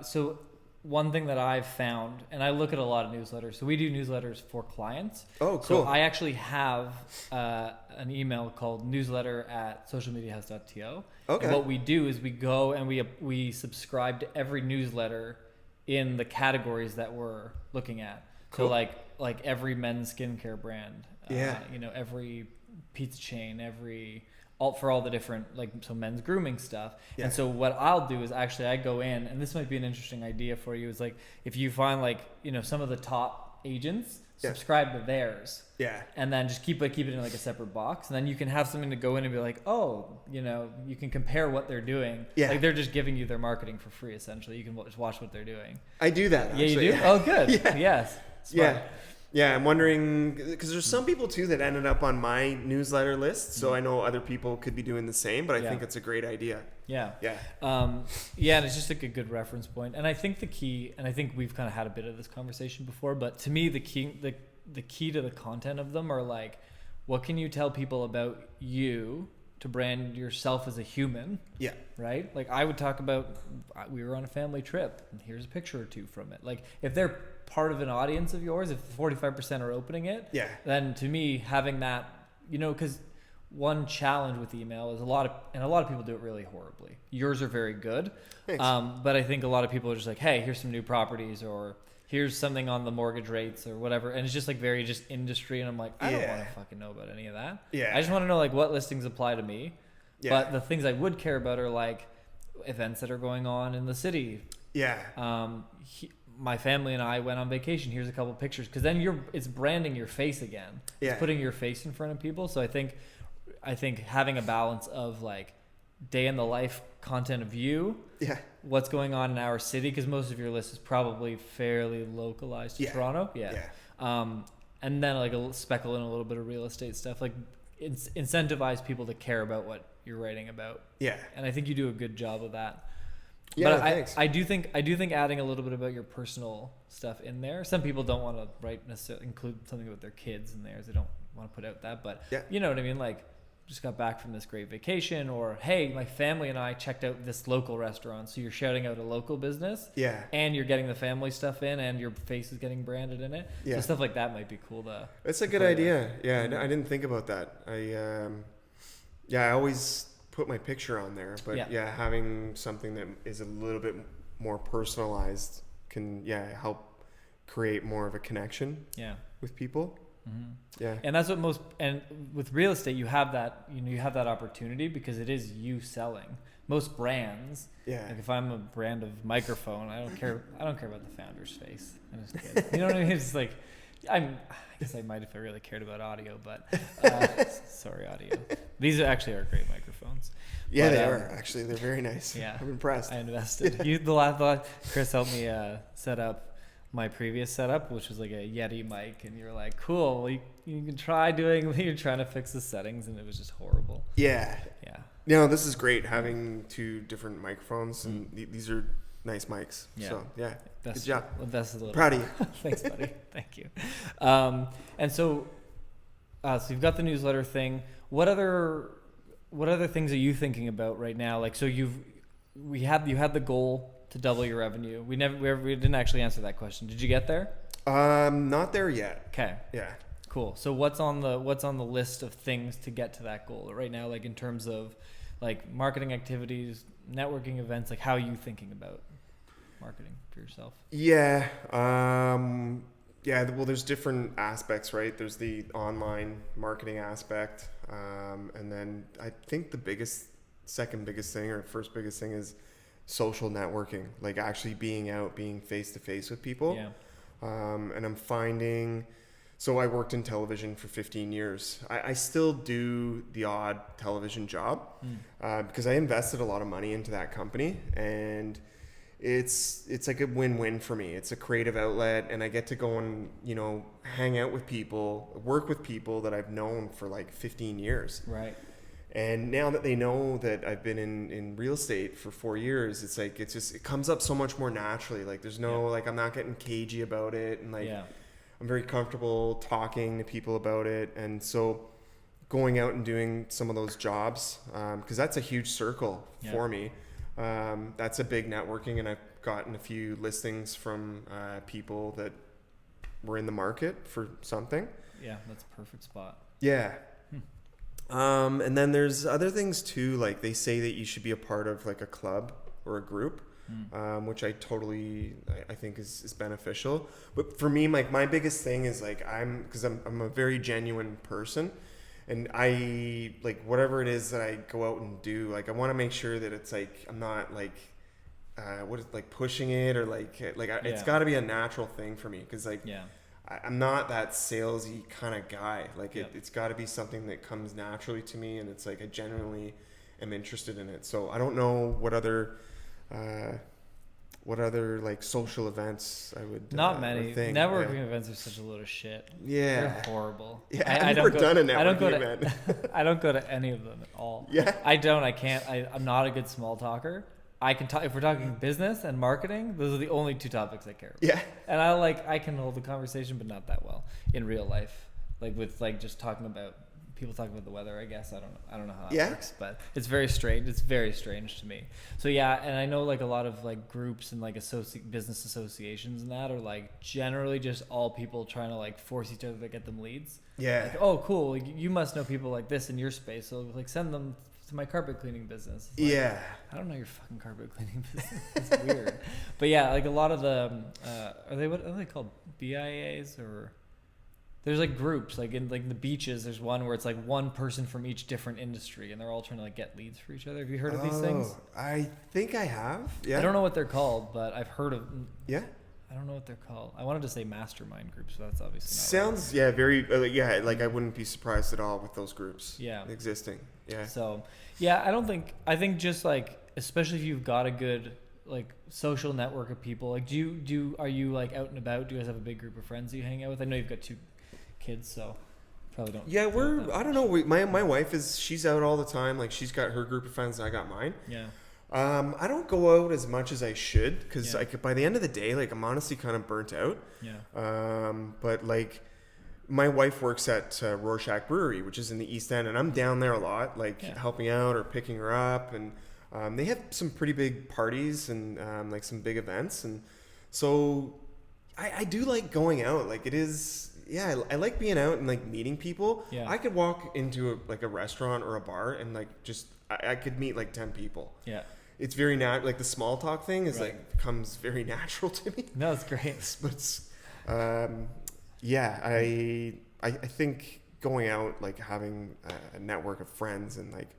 Speaker 1: so one thing that I've found, and I look at a lot of newsletters, so we do newsletters for clients.
Speaker 2: Oh, cool.
Speaker 1: So I actually have an email called newsletter@socialmediahouse.to.
Speaker 2: Okay.
Speaker 1: And what we do is we go and we subscribe to every newsletter in the categories that we're looking at.
Speaker 2: Cool.
Speaker 1: So like every men's skincare brand, every pizza chain, for all the different, so men's grooming stuff.
Speaker 2: Yeah.
Speaker 1: And so what I'll do is actually I go in, and this might be an interesting idea for you, is like if you find some of the top agents, subscribe to theirs.
Speaker 2: Yeah.
Speaker 1: And then just keep it in like a separate box, and then you can have something to go in and be like, oh, you can compare what they're doing.
Speaker 2: Yeah.
Speaker 1: Like they're just giving you their marketing for free essentially. You can just watch what they're doing.
Speaker 2: I do that.
Speaker 1: Yeah,
Speaker 2: actually.
Speaker 1: you do? Oh, good.
Speaker 2: Yeah.
Speaker 1: Yes. Smart.
Speaker 2: Yeah. Yeah, I'm wondering, because there's some people too that ended up on my newsletter list, so I know other people could be doing the same, but I think it's a great idea.
Speaker 1: Yeah.
Speaker 2: Yeah.
Speaker 1: And it's just like a good reference point. And I think the key, and I think we've kind of had a bit of this conversation before, but to me the key to the content of them are like, what can you tell people about you to brand yourself as a human?
Speaker 2: Yeah.
Speaker 1: Right? Like I would talk about, we were on a family trip and here's a picture or two from it. Like if they're part of an audience of yours, if 45% are opening it, then to me having that, because one challenge with email is a lot of people do it really horribly. Yours are very good.
Speaker 2: Thanks.
Speaker 1: But I think a lot of people are just like, hey, here's some new properties, or here's something on the mortgage rates or whatever. And it's just like very just industry. And I'm like, I don't want to fucking know about any of that.
Speaker 2: Yeah.
Speaker 1: I just want to know like what listings apply to me. Yeah. But the things I would care about are like events that are going on in the city. Yeah. My family and I went on vacation. Here's a couple of pictures. Cause then it's branding your face again. Yeah. It's putting your face in front of people. So I think having a balance of like day in the life content of you, what's going on in our city, because most of your list is probably fairly localized to Toronto. And then like speckle in a little bit of real estate stuff, like incentivize people to care about what you're writing about. Yeah. And I think you do a good job of that. Yeah, but thanks. I do think adding a little bit about your personal stuff in there. Some people don't want to necessarily include something about their kids in theirs. They don't want to put out that, but you know what I mean? Like, just got back from this great vacation, or hey, my family and I checked out this local restaurant. So you're shouting out a local business, and you're getting the family stuff in, and your face is getting branded in it. So stuff like that might be cool to.
Speaker 2: It's a good idea. Yeah, I didn't think about that. I always put my picture on there, but having something that is a little bit more personalized can help create more of a connection with people. Mm-hmm. Yeah. And
Speaker 1: that's what and with real estate, you have that, you have that opportunity because it is you selling. Most brands, like if I'm a brand of microphone, I don't care about the founder's face. I'm just kidding. You know what I mean? It's like, I guess I might if I really cared about audio, but sorry, audio. These actually are great microphones.
Speaker 2: Yeah, they are actually. They're very nice. Yeah, I'm impressed.
Speaker 1: I invested. Chris helped me set up my previous setup, which was like a Yeti mic, and you're like, cool, well, you can try you're trying to fix the settings, and it was just horrible.
Speaker 2: Yeah. This is great having two different microphones, and these are nice mics. So good job. Proud of you.
Speaker 1: Thanks, buddy. Thank you. And so you've got the newsletter thing. What other things are you thinking about right now? Like, so you had the goal to double your revenue. We didn't actually answer that question. Did you get there?
Speaker 2: Not there yet.
Speaker 1: Okay.
Speaker 2: Yeah.
Speaker 1: Cool. So what's on the list of things to get to that goal right now? Like in terms of like marketing activities, networking events, like how are you thinking about marketing for yourself?
Speaker 2: Yeah. Well, there's different aspects, right? There's the online marketing aspect. And then I think the second biggest thing or first biggest thing is social networking, like actually being out, being face to face with people.
Speaker 1: Yeah.
Speaker 2: And I'm finding, so I worked in television for 15 years. I still do the odd television job because I invested a lot of money into that company, and it's like a win-win for me. It's a creative outlet, and I get to go and, you know, hang out with people, work with people that I've known for like 15 years.
Speaker 1: Right.
Speaker 2: And now that they know that I've been in real estate for 4 years, it's like, it comes up so much more naturally. Like there's no, like, I'm not getting cagey about it. And like, I'm very comfortable talking to people about it. And so going out and doing some of those jobs, cause that's a huge circle for me. That's a big networking, and I've gotten a few listings from people that were in the market for something.
Speaker 1: Yeah. That's a perfect spot.
Speaker 2: Yeah. And then there's other things too, like they say that you should be a part of like a club or a group, which I think is beneficial. But for me, like my biggest thing is like I'm a very genuine person, and I like whatever it is that I go out and do, like I want to make sure that it's like I'm not like pushing it or it's got to be a natural thing for me, because like I'm not that salesy kind of guy. Like it's got to be something that comes naturally to me, and it's like I genuinely am interested in it. So I don't know what other like social events I would
Speaker 1: not many networking events are such a load of shit.
Speaker 2: They're
Speaker 1: horrible.
Speaker 2: I've never done a networking event.
Speaker 1: I don't go to any of them at all. I can't. I'm not a good small talker. I can talk, if we're talking business and marketing, those are the only two topics I care about. And I can hold the conversation, but not that well in real life. Like with like just talking about people talking about the weather, I guess. I don't know how that works, but it's very strange. It's very strange to me. So and I know like a lot of like groups and like business associations and that are like generally just all people trying to like force each other to get them leads. Like, oh, cool. Like, you must know people like this in your space, so like send them to my carpet cleaning business. Like, I don't know your fucking carpet cleaning business. It's weird. But like a lot of the what are they called? BIAs, or there's like groups like in like the beaches. There's one where it's like one person from each different industry, and they're all trying to like get leads for each other. Have you heard of these things?
Speaker 2: I think I have. I
Speaker 1: don't know what they're called, but I've heard of.
Speaker 2: I
Speaker 1: don't know what they're called. I wanted to say mastermind groups, but that's obviously not
Speaker 2: sounds very like I wouldn't be surprised at all with those groups existing.
Speaker 1: So I think just like, especially if you've got a good like social network of people, like are you like out and about? Do you guys have a big group of friends you hang out with? I know you've got 2 kids, so probably don't.
Speaker 2: I don't know. My wife she's out all the time. Like she's got her group of friends and I got mine. I don't go out as much as I should, because like by the end of the day, like I'm honestly kind of burnt out. But like my wife works at Rorschach Brewery, which is in the East End, and I'm down there a lot, like helping out or picking her up, and they have some pretty big parties and like some big events, and so I do like going out. Like it is. I like being out and like meeting people. I could walk into a restaurant or a bar and like just I could meet like 10 people. It's very like the small talk thing is like comes very natural to me.
Speaker 1: No, it's great.
Speaker 2: But I think going out, like having a network of friends and like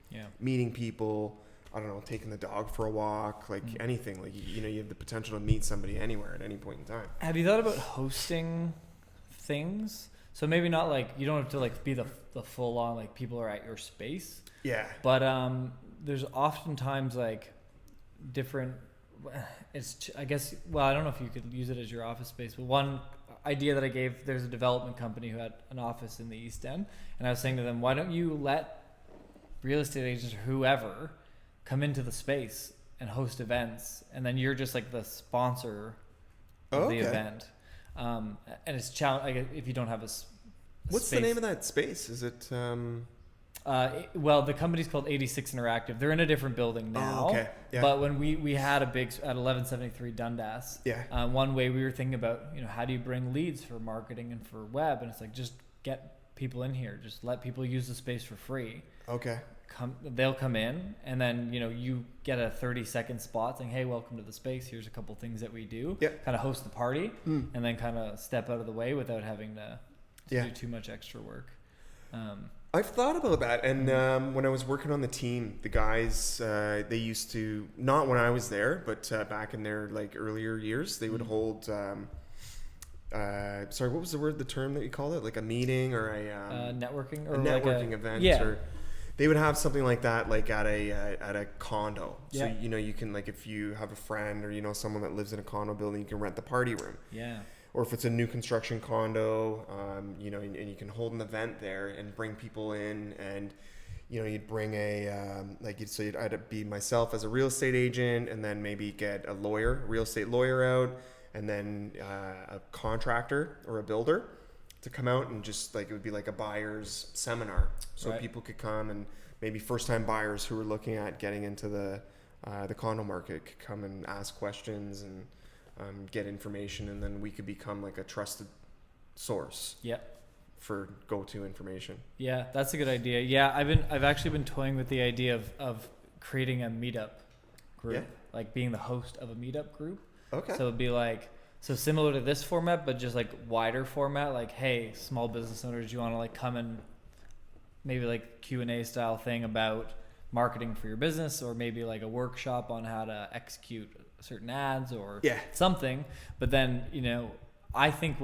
Speaker 2: meeting people, I don't know, taking the dog for a walk, like anything, like you have the potential to meet somebody anywhere at any point in time. Have
Speaker 1: you thought about hosting things? So maybe not like you don't have to like be the full on like people are at your space. But there's oftentimes like different. I guess. Well, I don't know if you could use it as your office space, but one idea that I gave, there's a development company who had an office in the East End, and I was saying to them, why don't you let real estate agents or whoever come into the space and host events, and then you're just like the sponsor of the event. And it's challenge if you don't have a
Speaker 2: What's space. The name of that space? Is it?
Speaker 1: Well, the company's called 86 Interactive. They're in a different building now. But when we had a big at 1173 Dundas. One way we were thinking about, how do you bring leads for marketing and for web, and it's like just get people in here, just let people use the space for free. They'll come in, and then you get a 30-second spot saying, hey, welcome to the space, here's a couple things that we do. Kind of host the party, and then kind of step out of the way without having to do too much extra work.
Speaker 2: I've thought about that, and when I was working on the team, the guys they used to, not when I was there, but back in their like earlier years, they would hold. Sorry, what was the term that you called it? Like a meeting or a
Speaker 1: networking or
Speaker 2: a networking event, or they would have something like that, like at a condo. So you can, like, if you have a friend or someone that lives in a condo building, you can rent the party room.
Speaker 1: Yeah.
Speaker 2: Or if it's a new construction condo, and you can hold an event there and bring people in, and you'd bring I'd be myself as a real estate agent, and then maybe get a real estate lawyer out, and then a contractor or a builder to come out, and just like, it would be like a buyer's seminar. So people could come, and maybe first time buyers who are looking at getting into the condo market could come and ask questions and get information, and then we could become like a trusted source for go-to information. Yeah,
Speaker 1: that's a good idea. Yeah, I've actually been toying with the idea of creating a meetup group, like being the host of a meetup group.
Speaker 2: Okay.
Speaker 1: So it'd be like, similar to this format, but just like wider format, like, hey, small business owners, you want to like come and maybe like Q&A style thing about marketing for your business, or maybe like a workshop on how to execute certain ads or something. But then, I think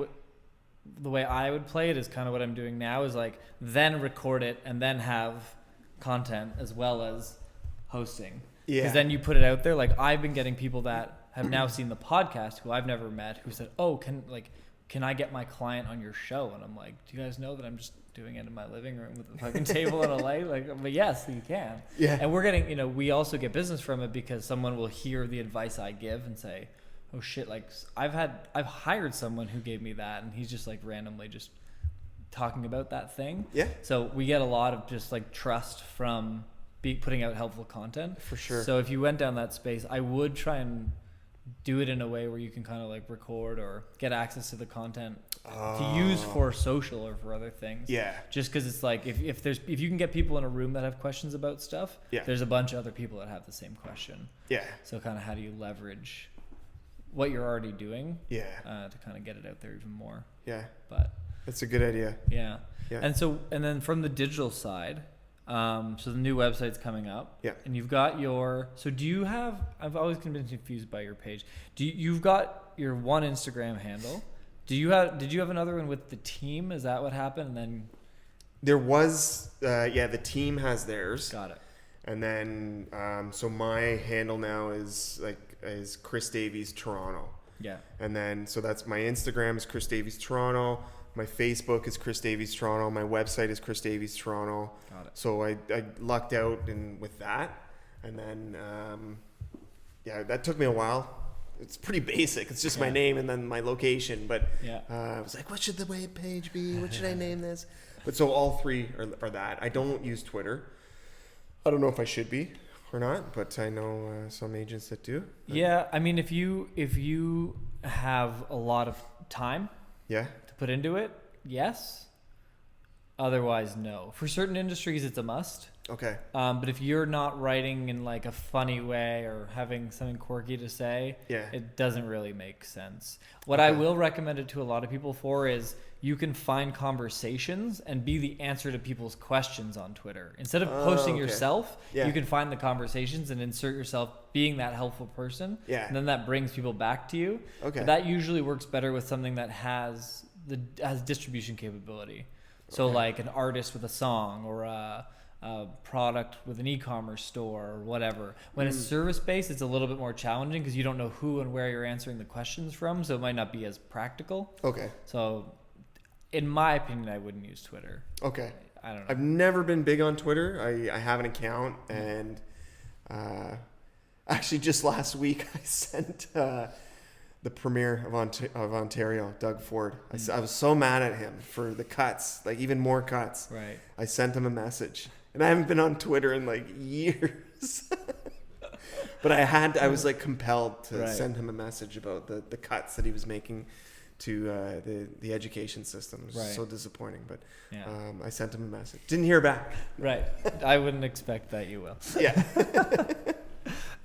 Speaker 1: the way I would play it is kind of what I'm doing now, is like then record it and then have content as well as hosting. Yeah. Because then you put it out there. Like, I've been getting people that have now seen the podcast who I've never met, who said, oh, can I get my client on your show? And I'm like, do you guys know that I'm just doing it in my living room with a fucking table and a light? Like, but yes, you can. Yeah. And we're getting, we also get business from it, because someone will hear the advice I give and say, oh shit, like I've hired someone who gave me that, and he's just like randomly just talking about that thing. Yeah. So we get a lot of just like trust from putting out helpful content. For sure. So if you went down that space, I would try and do it in a way where you can kind of like record or get access to the content to use for social or for other things. Yeah. Just because it's like, if you can get people in a room that have questions about stuff, there's a bunch of other people that have the same question. Yeah. So kind of how do you leverage what you're already doing? Yeah. To kind of get it out there even more. Yeah. But that's a good idea. Yeah. Yeah. And then from the digital side, so the new website's coming up. Yeah. And you've got do you have, I've always been confused by your page. You've got your one Instagram handle. Did you have another one with the team? Is that what happened? And then there was, the team has theirs. Got it. And then, so my handle now is Chris Davies Toronto. Yeah. And then, so that's my Instagram is Chris Davies Toronto. My Facebook is Chris Davies Toronto. My website is Chris Davies Toronto. Got it. So I lucked out with that. And then, that took me a while. It's pretty basic. It's just my name and then my location. But I was like, what should the web page be? What should I name this? But so all three are that. I don't use Twitter. I don't know if I should be or not, but I know some agents that do. Yeah, I mean, if you have a lot of time to put into it, yes. Otherwise, no. For certain industries, it's a must. Okay. But if you're not writing in like a funny way or having something quirky to say, it doesn't really make sense. What I will recommend it to a lot of people for is you can find conversations and be the answer to people's questions on Twitter. Instead of posting yourself, you can find the conversations and insert yourself being that helpful person. Yeah. And then that brings people back to you. Okay. But that usually works better with something that has distribution capability. So like an artist with a song or a product with an e-commerce store or whatever. When it's service-based, it's a little bit more challenging because you don't know who and where you're answering the questions from, so it might not be as practical. Okay. So in my opinion, I wouldn't use Twitter. Okay. I don't know. I've never been big on Twitter. I have an account, and actually just last week I sent the Premier of Ontario, Doug Ford. I was so mad at him for the cuts, like even more cuts. Right. I sent him a message. And I haven't been on Twitter in like years. But I was like compelled to send him a message about the cuts that he was making to the education system. It was so disappointing. But I sent him a message. Didn't hear back. Right. I wouldn't expect that you will. Yeah.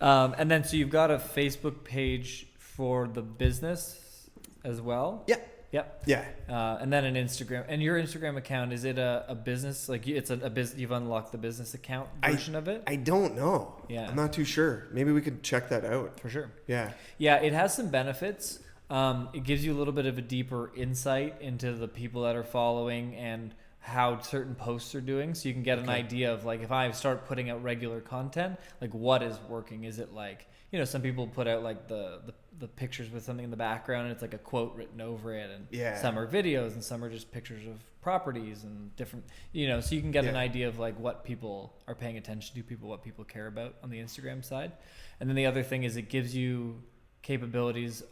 Speaker 1: And then so you've got a Facebook page for the business as well? Yeah. Yep.
Speaker 2: Yeah.
Speaker 1: And then an Instagram. And your Instagram account, is it a business? Like it's a business, you've unlocked the business account version of it?
Speaker 2: I don't know.
Speaker 1: Yeah.
Speaker 2: I'm not too sure. Maybe we could check that out.
Speaker 1: For sure.
Speaker 2: Yeah.
Speaker 1: Yeah, it has some benefits. It gives you a little bit of a deeper insight into the people that are following and how certain posts are doing. So you can get an idea of like, if I start putting out regular content, like what is working? Is it like, you know, some people put out like the pictures with something in the background and it's like a quote written over it, and some are videos and some are just pictures of properties and different, you know, so you can get an idea of like what people are paying attention to, what people care about on the Instagram side. And then the other thing is it gives you capabilities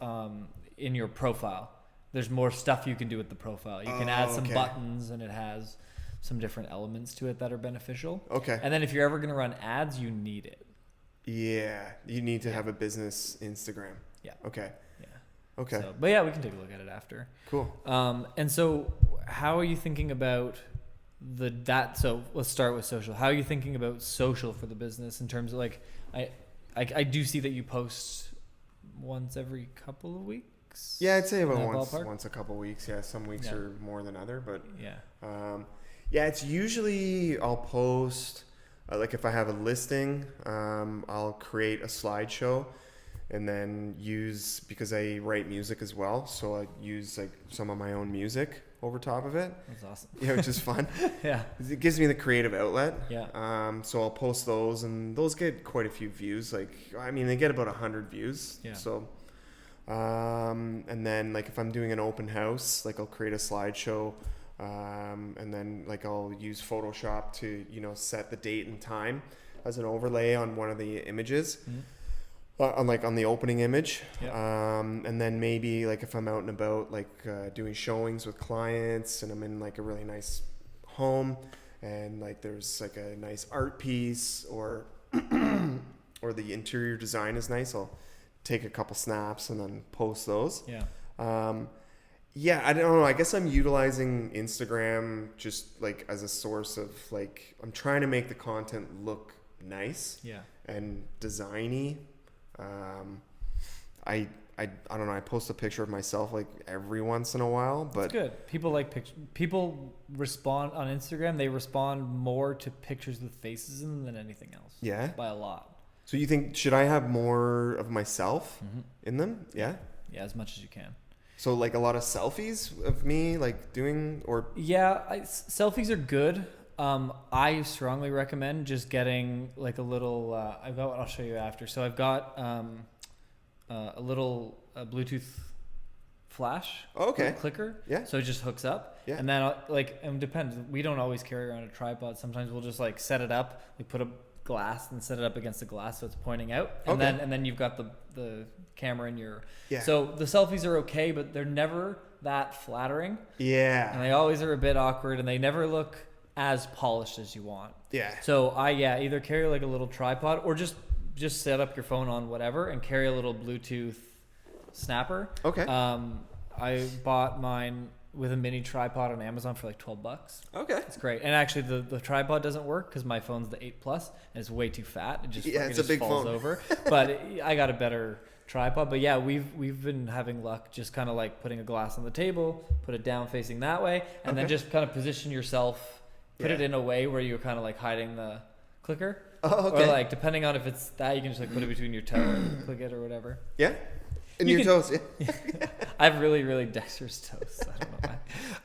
Speaker 1: in your profile. There's more stuff you can do with the profile. You can add some buttons, and it has some different elements to it that are beneficial.
Speaker 2: Okay.
Speaker 1: And then if you're ever going to run ads, you need it.
Speaker 2: Yeah. You need to have a business Instagram.
Speaker 1: Yeah.
Speaker 2: Okay.
Speaker 1: Yeah.
Speaker 2: Okay.
Speaker 1: So, but yeah, we can take a look at it after.
Speaker 2: Cool.
Speaker 1: And so how are you thinking about so let's start with social. How are you thinking about social for the business in terms of like, I do see that you post once every couple of weeks.
Speaker 2: Yeah, I'd say about once a couple of weeks. Yeah, some weeks are more than other, but it's usually I'll post like if I have a listing, I'll create a slideshow and then because I write music as well, so I use like some of my own music over top of it.
Speaker 1: That's awesome.
Speaker 2: Yeah, which is fun.
Speaker 1: Yeah,
Speaker 2: it gives me the creative outlet.
Speaker 1: Yeah.
Speaker 2: So I'll post those, and those get quite a few views. Like, I mean, they get about 100 views.
Speaker 1: Yeah.
Speaker 2: So. And then like if I'm doing an open house, like I'll create a slideshow, and then like I'll use Photoshop to, you know, set the date and time as an overlay on one of the images, on the opening image.
Speaker 1: Yeah.
Speaker 2: And then maybe like if I'm out and about, like doing showings with clients and I'm in like a really nice home and like there's like a nice art piece or the interior design is nice, I'll take a couple snaps and then post those.
Speaker 1: Yeah.
Speaker 2: I don't know. I guess I'm utilizing Instagram just like as a source of like, I'm trying to make the content look nice.
Speaker 1: Yeah. And
Speaker 2: designy. I don't know. I post a picture of myself like every once in a while, but
Speaker 1: it's good. People like pictures. People respond on Instagram. They respond more to pictures with faces in them than anything else.
Speaker 2: Yeah.
Speaker 1: By a lot.
Speaker 2: So you think, should I have more of myself in them? Yeah.
Speaker 1: Yeah, as much as you can.
Speaker 2: So like a lot of selfies of me like doing or.
Speaker 1: Yeah, selfies are good. I strongly recommend just getting like a little, I'll show you after. So I've got a little Bluetooth flash clicker.
Speaker 2: Yeah.
Speaker 1: So it just hooks up.
Speaker 2: Yeah.
Speaker 1: And then it depends. We don't always carry around a tripod. Sometimes we'll just like set it up, like put a glass and set it up against the glass so it's pointing out. And then you've got the camera in your.
Speaker 2: Yeah.
Speaker 1: So the selfies are okay, but they're never that flattering.
Speaker 2: Yeah.
Speaker 1: And they always are a bit awkward and they never look as polished as you want.
Speaker 2: Yeah.
Speaker 1: So either carry like a little tripod or just set up your phone on whatever and carry a little Bluetooth snapper.
Speaker 2: Okay.
Speaker 1: I bought mine with a mini tripod on Amazon for like $12.
Speaker 2: Okay.
Speaker 1: It's great. And actually the tripod doesn't work because my phone's the 8 Plus and it's way too fat. It just,
Speaker 2: it's a big
Speaker 1: falls
Speaker 2: phone.
Speaker 1: over. But I got a better tripod. But yeah, we've been having luck just kind of like putting a glass on the table, put it down facing that way, and then just kind of position yourself, put it in a way where you're kind of like hiding the clicker.
Speaker 2: Oh, okay.
Speaker 1: Or like depending on if it's that, you can just like put it between your toe and click it or whatever.
Speaker 2: Yeah. In your toes, yeah.
Speaker 1: I have really, really dexterous toes. So I don't know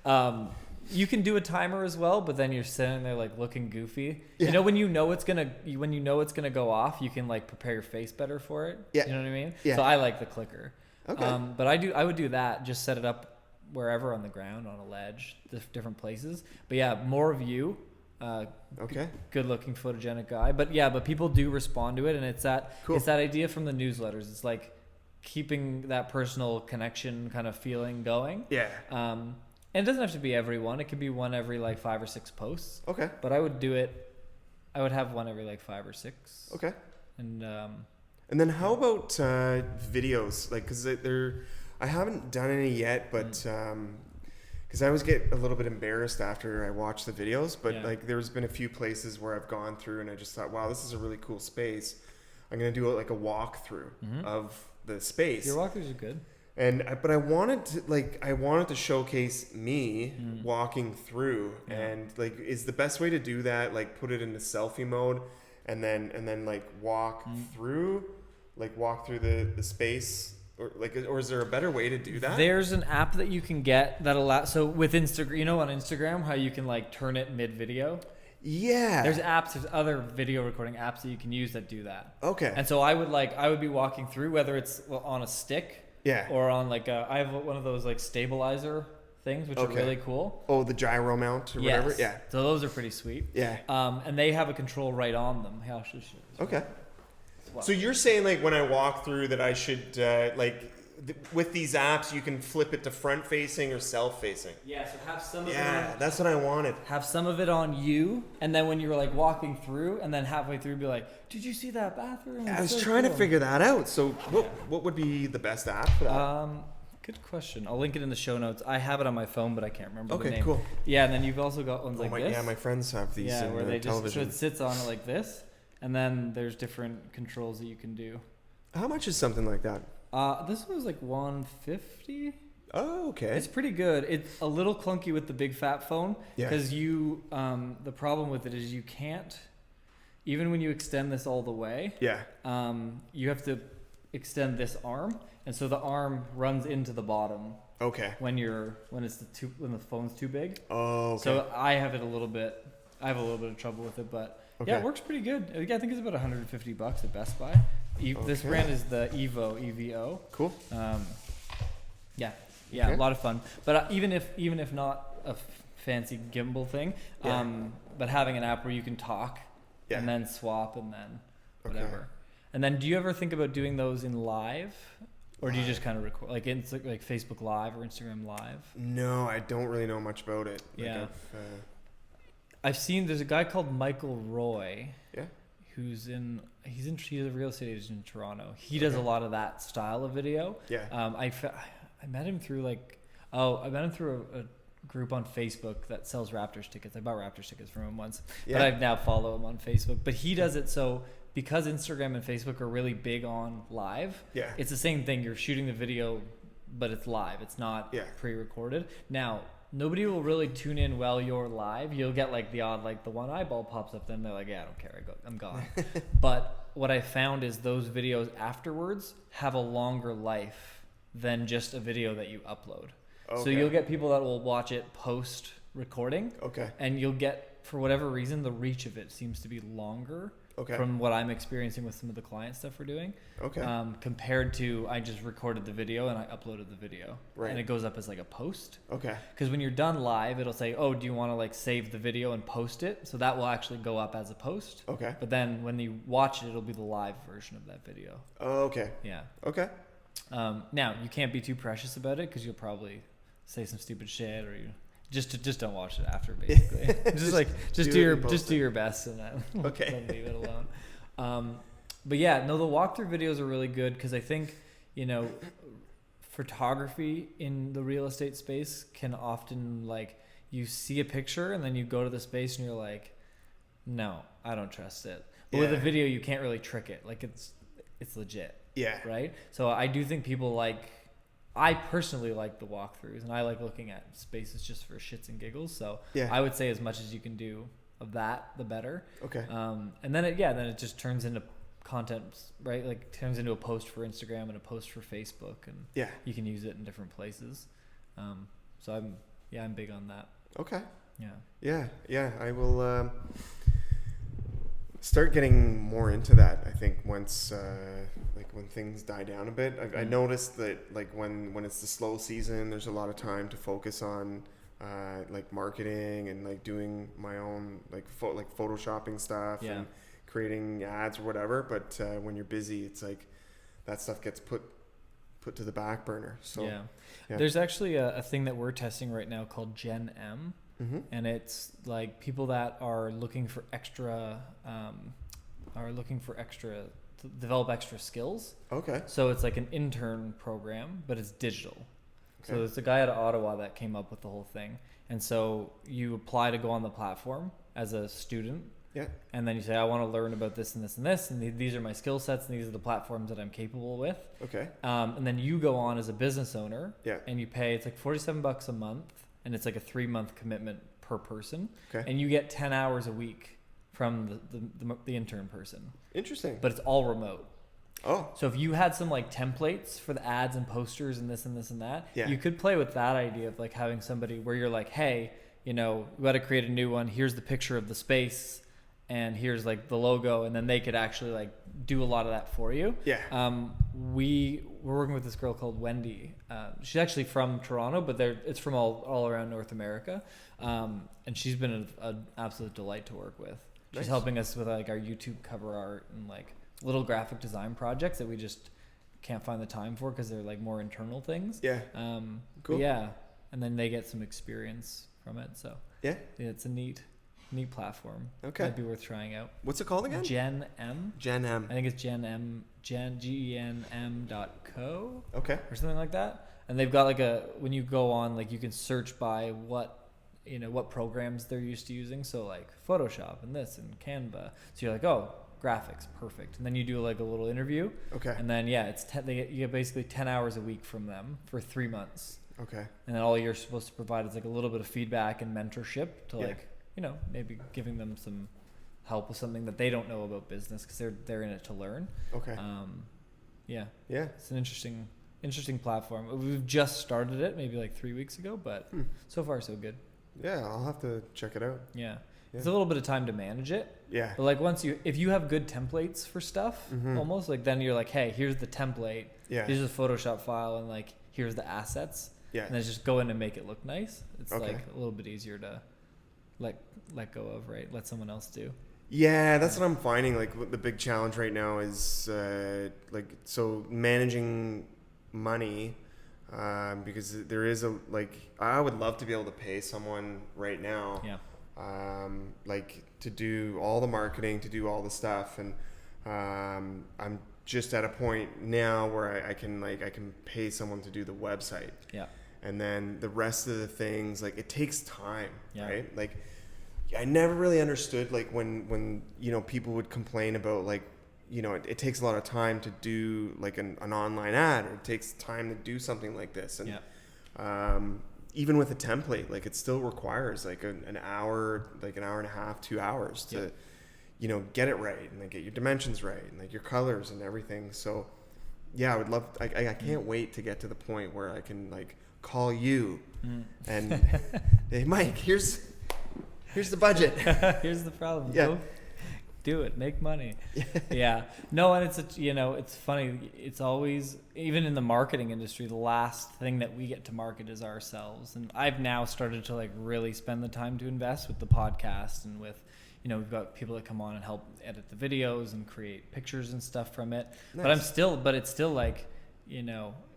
Speaker 1: why. You can do a timer as well, but then you're sitting there like looking goofy. Yeah. You know when you know it's gonna go off, you can like prepare your face better for it.
Speaker 2: Yeah.
Speaker 1: You know what I mean?
Speaker 2: Yeah.
Speaker 1: So I like the clicker.
Speaker 2: Okay.
Speaker 1: But I would do that. Just set it up wherever on the ground, on a ledge, different places. But yeah, more of you. Good looking photogenic guy. But yeah, people do respond to it, and it's that idea from the newsletters. It's like keeping that personal connection kind of feeling going.
Speaker 2: Yeah.
Speaker 1: And it doesn't have to be every one. It could be one every like 5 or 6 posts.
Speaker 2: Okay.
Speaker 1: But I would have one every like 5 or 6.
Speaker 2: Okay.
Speaker 1: And
Speaker 2: then how about videos? Like, cause I haven't done any yet, but because I always get a little bit embarrassed after I watch the videos. But like, there's been a few places where I've gone through and I just thought, wow, this is a really cool space. I'm gonna do like a walkthrough of the space.
Speaker 1: Your walkthroughs are good.
Speaker 2: But I wanted to showcase me walking through, and like, is the best way to do that like put it into selfie mode, and then like walk through the space, or is there a better way to do that?
Speaker 1: There's an app that you can get that allows, so with Instagram, on Instagram how you can like turn it mid video.
Speaker 2: Yeah.
Speaker 1: There's other video recording apps that you can use that do that.
Speaker 2: Okay.
Speaker 1: And so I would be walking through, whether it's on a stick.
Speaker 2: Yeah.
Speaker 1: Or on like I have one of those like stabilizer things, which are really cool.
Speaker 2: Oh, the gyro mount or whatever. Yeah.
Speaker 1: So those are pretty sweet.
Speaker 2: Yeah.
Speaker 1: And they have a control right on them.
Speaker 2: Okay. So you're saying like when I walk through that I should with these apps you can flip it to front facing or self facing.
Speaker 1: Yeah. So have some of it.
Speaker 2: Yeah, that's what I wanted.
Speaker 1: Have some of it on you, and then when you're like walking through, and then halfway through, be like, "Did you see that bathroom?"
Speaker 2: I was trying to figure that out. So what would be the best app for that?
Speaker 1: Good question. I'll link it in the show notes. I have it on my phone, but I can't remember the name.
Speaker 2: Okay, cool.
Speaker 1: Yeah, and then you've also got ones like this.
Speaker 2: Yeah, my friends have these.
Speaker 1: Yeah, where they
Speaker 2: television.
Speaker 1: so it sits on it like this, and then there's different controls that you can do.
Speaker 2: How much is something like that?
Speaker 1: This one was like $150.
Speaker 2: Oh, okay.
Speaker 1: It's pretty good. It's a little clunky with the big fat phone because the problem with it is you can't, even when you extend this all the way.
Speaker 2: Yeah.
Speaker 1: You have to extend this arm, and so the arm runs into the bottom.
Speaker 2: Okay.
Speaker 1: When the phone's too big.
Speaker 2: Oh. Okay.
Speaker 1: So I have a little bit of trouble with it, but yeah, it works pretty good. I think it's about $150 at Best Buy. This brand is the EVO.
Speaker 2: Cool.
Speaker 1: Yeah, a lot of fun. But even if not a fancy gimbal thing, but having an app where you can talk and then swap and then whatever. Okay. And then, do you ever think about doing those in live, or do you just kind of record like Facebook Live or Instagram Live? No,
Speaker 2: I don't really know much about it.
Speaker 1: Yeah. I've seen there's a guy called Michael Roy. Yeah. He's a real estate agent in Toronto. He does a lot of that style of video. Yeah. I met him through a group on Facebook that sells Raptors tickets. I bought Raptors tickets from him once, but I now follow him on Facebook. But he does it so because Instagram and Facebook are really big on live. Yeah. It's the same thing. You're shooting the video, but it's live. It's not pre-recorded. Now, nobody will really tune in while you're live. You'll get like the odd, like the one eyeball pops up, then they're like, yeah, I don't care, I'm gone. But what I found is those videos afterwards have a longer life than just a video that you upload. Okay. So you'll get people that will watch it post recording. Okay. And you'll get, for whatever reason, the reach of it seems to be longer. Okay. From what I'm experiencing with some of the client stuff we're doing. Okay. Compared to I just recorded the video and I uploaded the video. Right. And it goes up as like a post. Okay. Because when you're done live, it'll say, oh, do you want to like save the video and post it? So that will actually go up as a post. Okay. But then when you watch it, it'll be the live version of that video. Oh, okay. Yeah. Okay. Now you can't be too precious about it because you'll probably say some stupid shit or you just don't watch it after, basically. just do your best and then then leave it alone. But yeah, no, the walkthrough videos are really good because I think, photography in the real estate space can often like you see a picture and then you go to the space and you're like, no, I don't trust it. But with a video, you can't really trick it. Like it's legit. Yeah. Right. So I do think people I personally like the walkthroughs and I like looking at spaces just for shits and giggles. So I would say as much as you can do of that, the better. Okay. And then it just turns into content, right? Like turns into a post for Instagram and a post for Facebook and you can use it in different places. So I'm big on that. Okay. Yeah. Yeah. I will, start getting more into that. I think once when things die down a bit, I noticed that like when it's the slow season, there's a lot of time to focus on like marketing and like doing my own like photoshopping stuff and creating ads or whatever. But when you're busy, it's like that stuff gets put to the back burner. So there's actually a thing that we're testing right now called Gen M. Mm-hmm. And it's like people that are looking for extra to develop extra skills. Okay. So it's like an intern program, but it's digital. Okay. So there's a guy out of Ottawa that came up with the whole thing. And so you apply to go on the platform as a student
Speaker 2: Yeah.
Speaker 1: And then you say, I want to learn about this and this and this, and these are my skill sets, and these are the platforms that I'm capable with.
Speaker 2: Okay.
Speaker 1: And then you go on as a business owner,
Speaker 2: Yeah.
Speaker 1: and you pay, it's like $47 a month, and it's like a 3-month commitment per person.
Speaker 2: Okay.
Speaker 1: And you get 10 hours a week from the intern person.
Speaker 2: Interesting.
Speaker 1: But it's all remote.
Speaker 2: Oh.
Speaker 1: So if you had some like templates for the ads and posters and this and this and that,
Speaker 2: Yeah.
Speaker 1: you could play with that idea of like having somebody where you're like, hey, you know, we got to create a new one. Here's the picture of the space, and here's like the logo, and then they could actually like do a lot of that for you.
Speaker 2: Yeah.
Speaker 1: We're working with this girl called Wendy. She's actually from Toronto, but it's from all around North America, and she's been an absolute delight to work with. She's
Speaker 2: Nice.
Speaker 1: helping us with like our YouTube cover art and like little graphic design projects that we just can't find the time for because they're like more internal things.
Speaker 2: Yeah. Cool.
Speaker 1: Yeah, and then they get some experience from it. So
Speaker 2: Yeah.
Speaker 1: it's a neat platform.
Speaker 2: Okay.
Speaker 1: Might be worth trying out.
Speaker 2: What's it called again?
Speaker 1: Gen M.
Speaker 2: Gen M.
Speaker 1: I think it's GENM.co
Speaker 2: Okay.
Speaker 1: or something like that. And they've got like when you go on, like you can search by what programs they're used to using. So like Photoshop and this and Canva. So you're like, oh, graphics, perfect. And then you do like a little interview.
Speaker 2: Okay.
Speaker 1: And then you get basically 10 hours a week from them for 3 months.
Speaker 2: Okay.
Speaker 1: And then all you're supposed to provide is like a little bit of feedback and mentorship to
Speaker 2: Yeah.
Speaker 1: like, you know, maybe giving them some help with something that they don't know about business because they're in it to learn.
Speaker 2: Okay.
Speaker 1: Yeah.
Speaker 2: Yeah.
Speaker 1: It's an interesting platform. We've just started it maybe like 3 weeks ago, but so far so good.
Speaker 2: Yeah, I'll have to check it out.
Speaker 1: Yeah.
Speaker 2: Yeah.
Speaker 1: It's a little bit of time to manage it.
Speaker 2: Yeah.
Speaker 1: But like if you have good templates for stuff, almost like then you're like, hey, here's the template.
Speaker 2: Yeah.
Speaker 1: Here's the Photoshop file, and like here's the assets.
Speaker 2: Yeah.
Speaker 1: And then just go in and make it look nice. It's
Speaker 2: Okay.
Speaker 1: like a little bit easier to let go of, right? Let someone else do.
Speaker 2: Yeah, that's what I'm finding. Like what the big challenge right now is so managing money, because there is I would love to be able to pay someone right now,
Speaker 1: Yeah.
Speaker 2: like to do all the marketing, to do all the stuff, and I'm just at a point now where I can pay someone to do the website.
Speaker 1: Yeah.
Speaker 2: And then the rest of the things, like it takes time,
Speaker 1: Yeah.
Speaker 2: right? Like I never really understood like when people would complain about like it takes a lot of time to do like an online ad, or it takes time to do something like this, and even with a template, like it still requires like an hour, like an hour and a half, 2 hours to get it right and like get your dimensions right and like your colors and everything. So yeah, I would love I can't wait to get to the point where I can like call you and hey Mike, here's the budget.
Speaker 1: Here's the problem.
Speaker 2: Yeah.
Speaker 1: Go do it. Make money. Yeah. No, and it's funny. It's always, even in the marketing industry, the last thing that we get to market is ourselves. And I've now started to like really spend the time to invest with the podcast and with, we've got people that come on and help edit the videos and create pictures and stuff from it.
Speaker 2: Nice.
Speaker 1: But it's still like,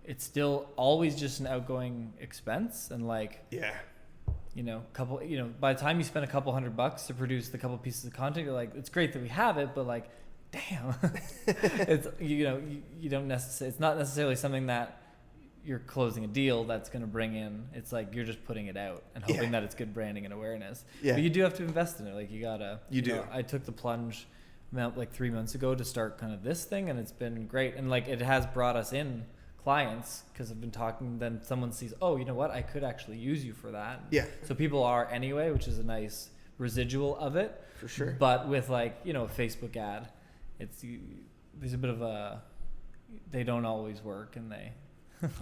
Speaker 1: it's still always just an outgoing expense, and like, by the time you spend a couple $100 to produce the couple pieces of content, you're like, it's great that we have it, but like, damn, it's, you don't necessarily, it's not necessarily something that you're closing a deal that's going to bring in. It's like, you're just putting it out and hoping that it's good branding and awareness.
Speaker 2: Yeah.
Speaker 1: But you do have to invest in it. Like you
Speaker 2: do.
Speaker 1: I took the plunge like 3 months ago to start kind of this thing, and it's been great. And like, it has brought us in clients because I've been talking, then someone sees, oh, you know what, I could actually use you for that.
Speaker 2: Yeah.
Speaker 1: So people are anyway, which is a nice residual of it.
Speaker 2: For sure.
Speaker 1: But with like, a Facebook ad, there's a bit of they don't always work, and they,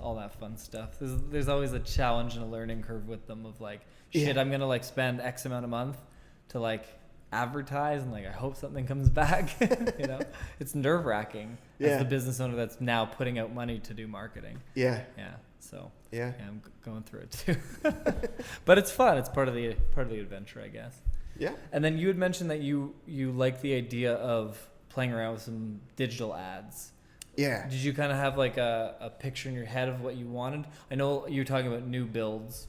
Speaker 1: all that fun stuff. There's always a challenge and a learning curve with them of like, shit, I'm going to like spend X amount a month to like advertise, and like I hope something comes back. It's nerve wracking as the business owner that's now putting out money to do marketing. So I'm going through it too. But it's fun. It's part of the adventure, I guess. And then you had mentioned that you like the idea of playing around with some digital ads. Did you kind of have like a picture in your head of what you wanted? I know you were talking about new builds.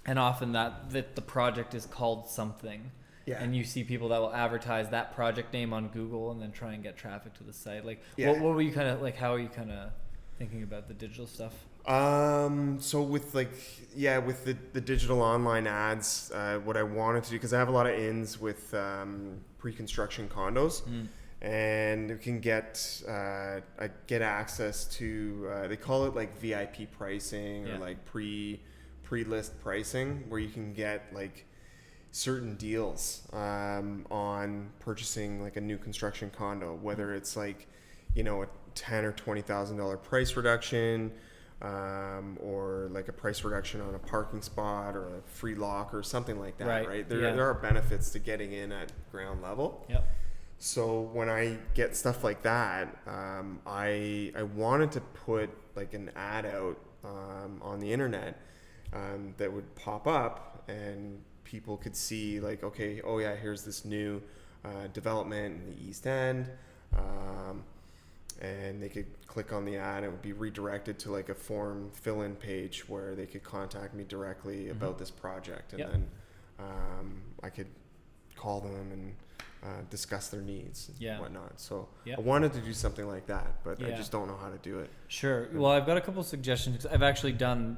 Speaker 1: And often that the project is called something. And you see people that will advertise that project name on Google and then try and get traffic to the site. Like, what were you kind of like? How are you kind of thinking about the digital stuff?
Speaker 2: So with with the digital online ads, what I wanted to do, because I have a lot of ins with pre-construction condos, and we can get I get access to they call it like VIP pricing or like pre-list pricing, where you can get like certain deals on purchasing like a new construction condo, whether it's like, you know, a $10,000 or $20,000 price reduction, or like a price reduction on a parking spot or a free lock or something like that, right? There are benefits to getting in at ground level.
Speaker 1: Yep.
Speaker 2: So when I get stuff like that, I wanted to put like an ad out on the internet that would pop up, and people could see like, okay, oh yeah, here's this new development in the East End, and they could click on the ad. It would be redirected to like a form fill-in page where they could contact me directly about this project, and then I could call them and discuss their needs and whatnot. So I wanted to do something like that, but I just don't know how to do it.
Speaker 1: Sure. Well, I've got a couple suggestions. I've actually done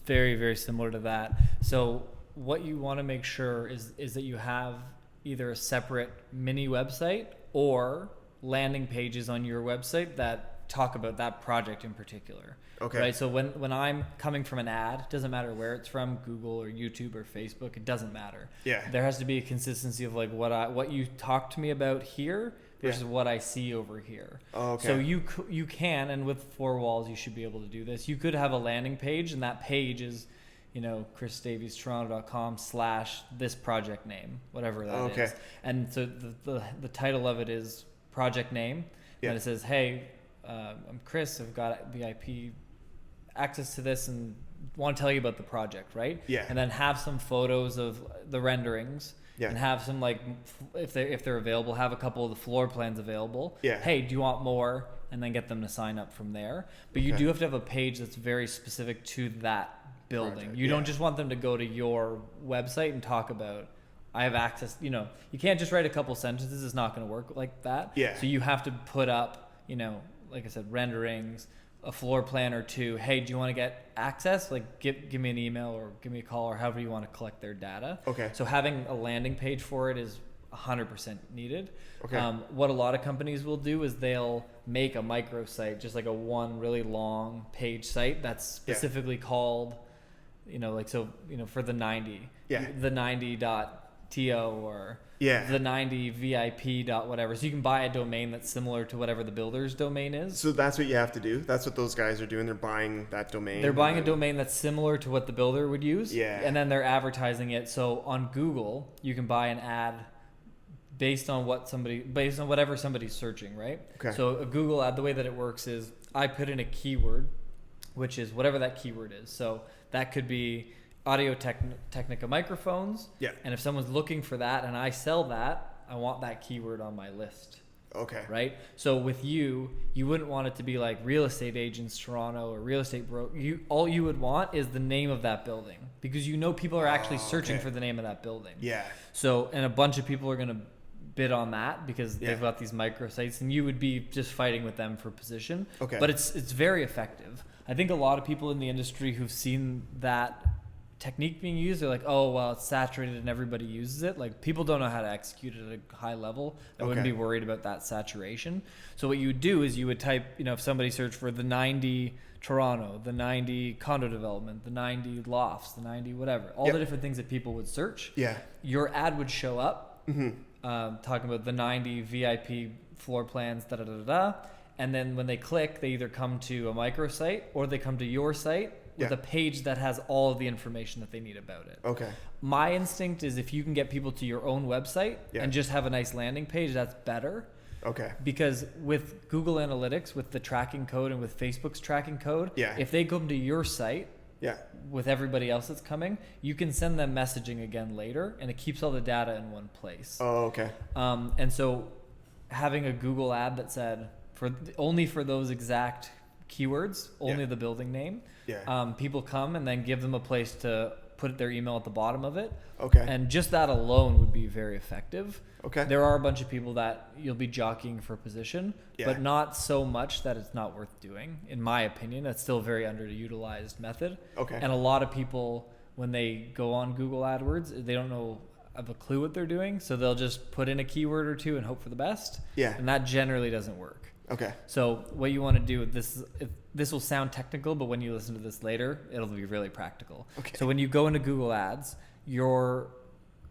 Speaker 1: very, very similar to that. So what you want to make sure is that you have either a separate mini website or landing pages on your website that talk about that project in particular.
Speaker 2: Okay.
Speaker 1: Right. So when I'm coming from an ad, it doesn't matter where it's from, Google or YouTube or Facebook, it doesn't matter. Yeah. There has to be a consistency of like what you talk to me about here versus what I see over here. Oh, okay. So you can, and with Fourwalls, you should be able to do this. You could have a landing page, and that page is, you know, chrisdaviestoronto.com/this project name, whatever that is. And so the title of it is project name, and it says, hey, I'm Chris, I've got VIP access to this and want to tell you about the project, right? Yeah. And then have some photos of the renderings, and have some, like, if they're available, have a couple of the floor plans available. Yeah. Hey, do you want more? And then get them to sign up from there. But you do have to have a page that's very specific to that building. Project. You don't just want them to go to your website and talk about, I have access, you know, you can't just write a couple sentences. It's not going to work like that. Yeah. So you have to put up, you know, like I said, renderings, a floor plan or two. Hey, do you want to get access? Like give me an email or give me a call or however you want to collect their data. Okay. So having a landing page for it is 100% needed. Okay. What a lot of companies will do is they'll make a microsite, just like a one really long page site that's specifically called, you know, like, so, you know, for the 90, the 90.to or the 90 VIP dot whatever. So you can buy a domain that's similar to whatever the builder's domain is.
Speaker 2: So that's what you have to do. That's what those guys are doing. They're buying that domain.
Speaker 1: They're buying a domain that's similar to what the builder would use. Yeah. And then they're advertising it. So on Google, you can buy an ad based on whatever somebody's searching, right? Okay. So a Google ad, the way that it works is I put in a keyword, which is whatever that keyword is. So that could be Audio-Technica microphones. Yeah. And if someone's looking for that and I sell that, I want that keyword on my list. Okay. Right? So with you wouldn't want it to be like Real Estate Agents Toronto or Real Estate all you would want is the name of that building, because you know people are actually searching for the name of that building. Yeah. So, and a bunch of people are going to bid on that because they've got these microsites, and you would be just fighting with them for position. Okay. But it's very effective. I think a lot of people in the industry who've seen that technique being used are like, oh, well, it's saturated and everybody uses it. Like, people don't know how to execute it at a high level. I wouldn't be worried about that saturation. So what you would do is you would type, you know, if somebody searched for the 90 Toronto, the 90 condo development, the 90 lofts, the 90 whatever, all the different things that people would search. Yeah. Your ad would show up talking about the 90 VIP floor plans, da-da-da-da-da. And then when they click, they either come to a microsite or they come to your site with a page that has all of the information that they need about it. Okay. My instinct is if you can get people to your own website and just have a nice landing page, that's better. Okay. Because with Google Analytics, with the tracking code and with Facebook's tracking code, if they come to your site with everybody else that's coming, you can send them messaging again later, and it keeps all the data in one place. Oh, okay. And so having a Google ad that said only for those exact keywords, only the building name. Yeah. People come and then give them a place to put their email at the bottom of it.
Speaker 2: Okay.
Speaker 1: And just that alone would be very effective.
Speaker 2: Okay.
Speaker 1: There are a bunch of people that you'll be jockeying for position, but not so much that it's not worth doing. In my opinion, that's still a very underutilized method.
Speaker 2: Okay.
Speaker 1: And a lot of people, when they go on Google AdWords, they don't know, have a clue what they're doing. So they'll just put in a keyword or two and hope for the best.
Speaker 2: Yeah.
Speaker 1: And that generally doesn't work.
Speaker 2: Okay.
Speaker 1: So what you want to do, this will sound technical, but when you listen to this later, it'll be really practical.
Speaker 2: Okay.
Speaker 1: So when you go into Google Ads,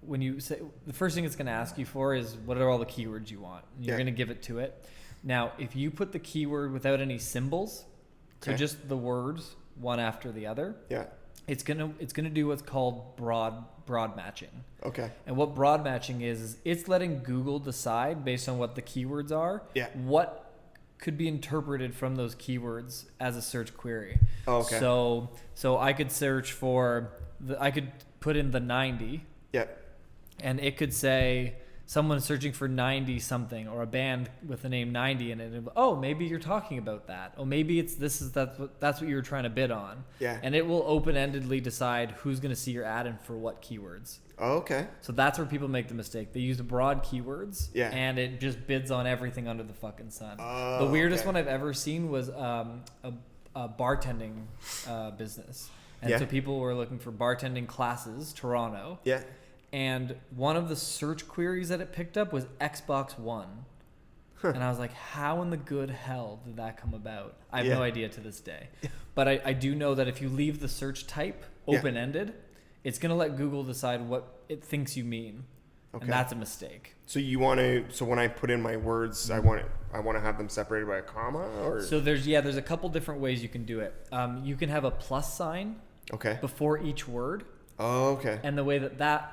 Speaker 1: when you say, the first thing it's going to ask you for is what are all the keywords you want? And you're going to give it to it. Now, if you put the keyword without any symbols, so just the words one after the other, it's gonna do what's called broad matching. Okay. And what broad matching is it's letting Google decide based on what the keywords are, what could be interpreted from those keywords as a search query. Oh, okay. So I could search for I could put in the 90. Yeah. And it could say someone searching for 90 something, or a band with the name 90 in it. Oh, maybe you're talking about that. Oh, maybe that's what you were trying to bid on. Yeah. And it will open-endedly decide who's going to see your ad and for what keywords. Oh, okay. So that's where people make the mistake. They use broad keywords, and it just bids on everything under the fucking sun. Oh, the weirdest one I've ever seen was a bartending business. And so people were looking for bartending classes, Toronto. Yeah. And one of the search queries that it picked up was Xbox One. And I was like, how in the good hell did that come about? I have no idea to this day. But I do know that if you leave the search type open-ended, it's going to let Google decide what it thinks you mean. Okay. And that's a mistake. So
Speaker 2: when I put in my words, I want to have them separated by a comma, or? So
Speaker 1: there's a couple different ways you can do it. You can have a plus sign before each word. Oh, okay. And the way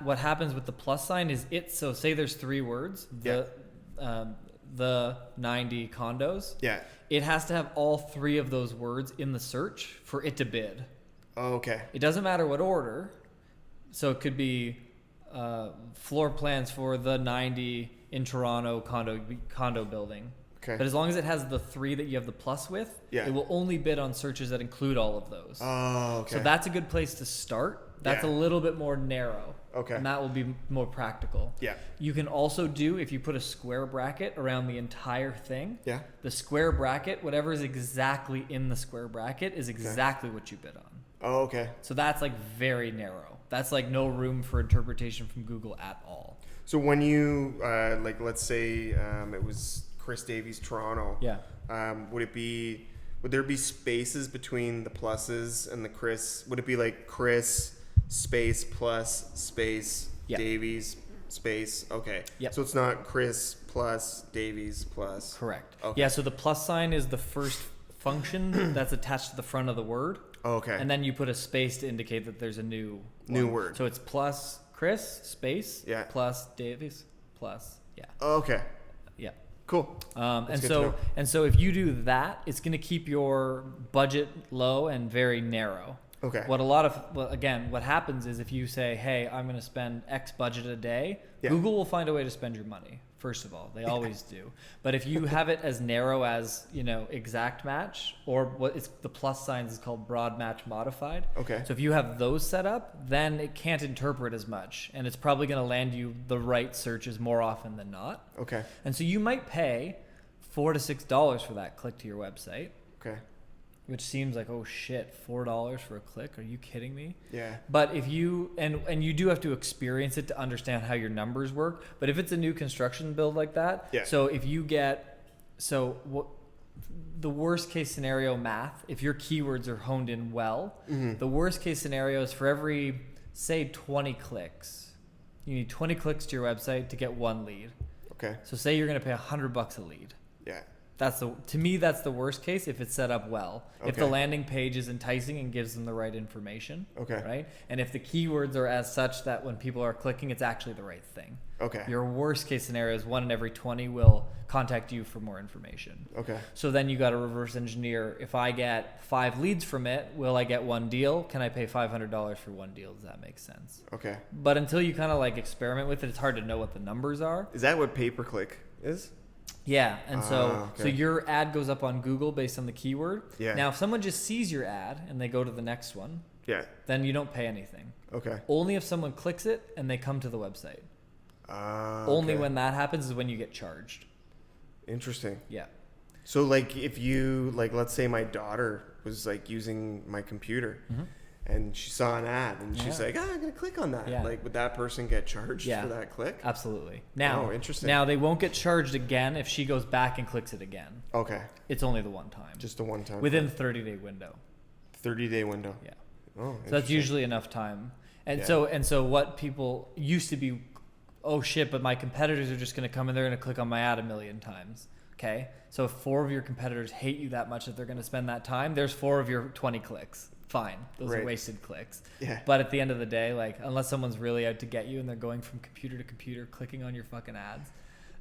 Speaker 1: what happens with the plus sign is so say there's 3 words, the 90 condos. Yeah. It has to have all 3 of those words in the search for it to bid. Oh, okay. It doesn't matter what order. So it could be floor plans for the 90 in Toronto condo building. Okay. But as long as it has the 3 that you have the plus with, it will only bid on searches that include all of those. Oh, okay. So that's a good place to start. That's a little bit more narrow. Okay. And that will be more practical. Yeah. You can also if you put a square bracket around the entire thing, the square bracket, whatever is exactly in the square bracket is exactly what you bid on. Oh, okay. So that's like very narrow. That's like no room for interpretation from Google at all.
Speaker 2: So when you, let's say it was Chris Davies, Toronto. Yeah. Would there be spaces between the pluses and the Chris? Would it be like Chris space plus space Davies space? Okay. Yep. So it's not Chris plus Davies plus.
Speaker 1: Correct. Okay. Yeah. So the plus sign is the first function that's attached to the front of the word. Oh, okay. And then you put a space to indicate that there's a new
Speaker 2: word.
Speaker 1: So it's plus Chris space plus Davies plus
Speaker 2: Oh, okay.
Speaker 1: Yeah.
Speaker 2: Cool.
Speaker 1: And so if you do that, it's going to keep your budget low and very narrow. Okay. What happens is if you say, hey, I'm going to spend X budget a day, Google will find a way to spend your money. First of all, they always do. But if you have it as narrow as, exact match, or the plus signs is called broad match modified. Okay. So if you have those set up, then it can't interpret as much, and it's probably going to land you the right searches more often than not. Okay. And so you might pay $4 to $6 for that click to your website. Okay. Which seems like, oh shit, $4 for a click? Are you kidding me? Yeah. But if you, and you do have to experience it to understand how your numbers work. But if it's a new construction build like that, so if you the worst case scenario math, if your keywords are honed in well, the worst case scenario is for every, say 20 clicks, you need 20 clicks to your website to get 1 lead. Okay. So say you're going to pay $100 a lead. Yeah. To me, that's the worst case if it's set up well. Okay. If the landing page is enticing and gives them the right information. Okay. Right? And if the keywords are as such that when people are clicking, it's actually the right thing. Okay. Your worst case scenario is 1 in every 20 will contact you for more information. Okay. So then you got to reverse engineer. If I get 5 leads from it, will I get 1 deal? Can I pay $500 for 1 deal? Does that make sense? Okay. But until you kind of experiment with it, it's hard to know what the numbers are.
Speaker 2: Is that what pay-per-click is?
Speaker 1: Yeah, and so your ad goes up on Google based on the keyword. Yeah. Now, if someone just sees your ad and they go to the next one,
Speaker 2: Yeah.
Speaker 1: then you don't pay anything.
Speaker 2: Okay.
Speaker 1: Only if someone clicks it and they come to the website. Only when that happens is when you get charged.
Speaker 2: Interesting.
Speaker 1: Yeah.
Speaker 2: So like if you like, let's say my daughter was like using my computer and she saw an ad and she's like, I'm going to click on that.
Speaker 1: Yeah.
Speaker 2: Like would that person get charged for that click?
Speaker 1: Absolutely. Now,
Speaker 2: interesting.
Speaker 1: Now they won't get charged again if she goes back and clicks it again.
Speaker 2: Okay.
Speaker 1: It's only the one time.
Speaker 2: Just the one time.
Speaker 1: Within the 30-day window.
Speaker 2: 30-day window.
Speaker 1: Yeah.
Speaker 2: Oh,
Speaker 1: so that's usually enough time. And so what people used to be, oh shit, but my competitors are just going to come and they're going to click on my ad a million times. Okay. So if 4 of your competitors hate you that much that they're going to spend that time, there's 4 of your 20 clicks. Fine. Those are wasted clicks.
Speaker 2: Yeah.
Speaker 1: But at the end of the day, like, unless someone's really out to get you and they're going from computer to computer clicking on your fucking ads,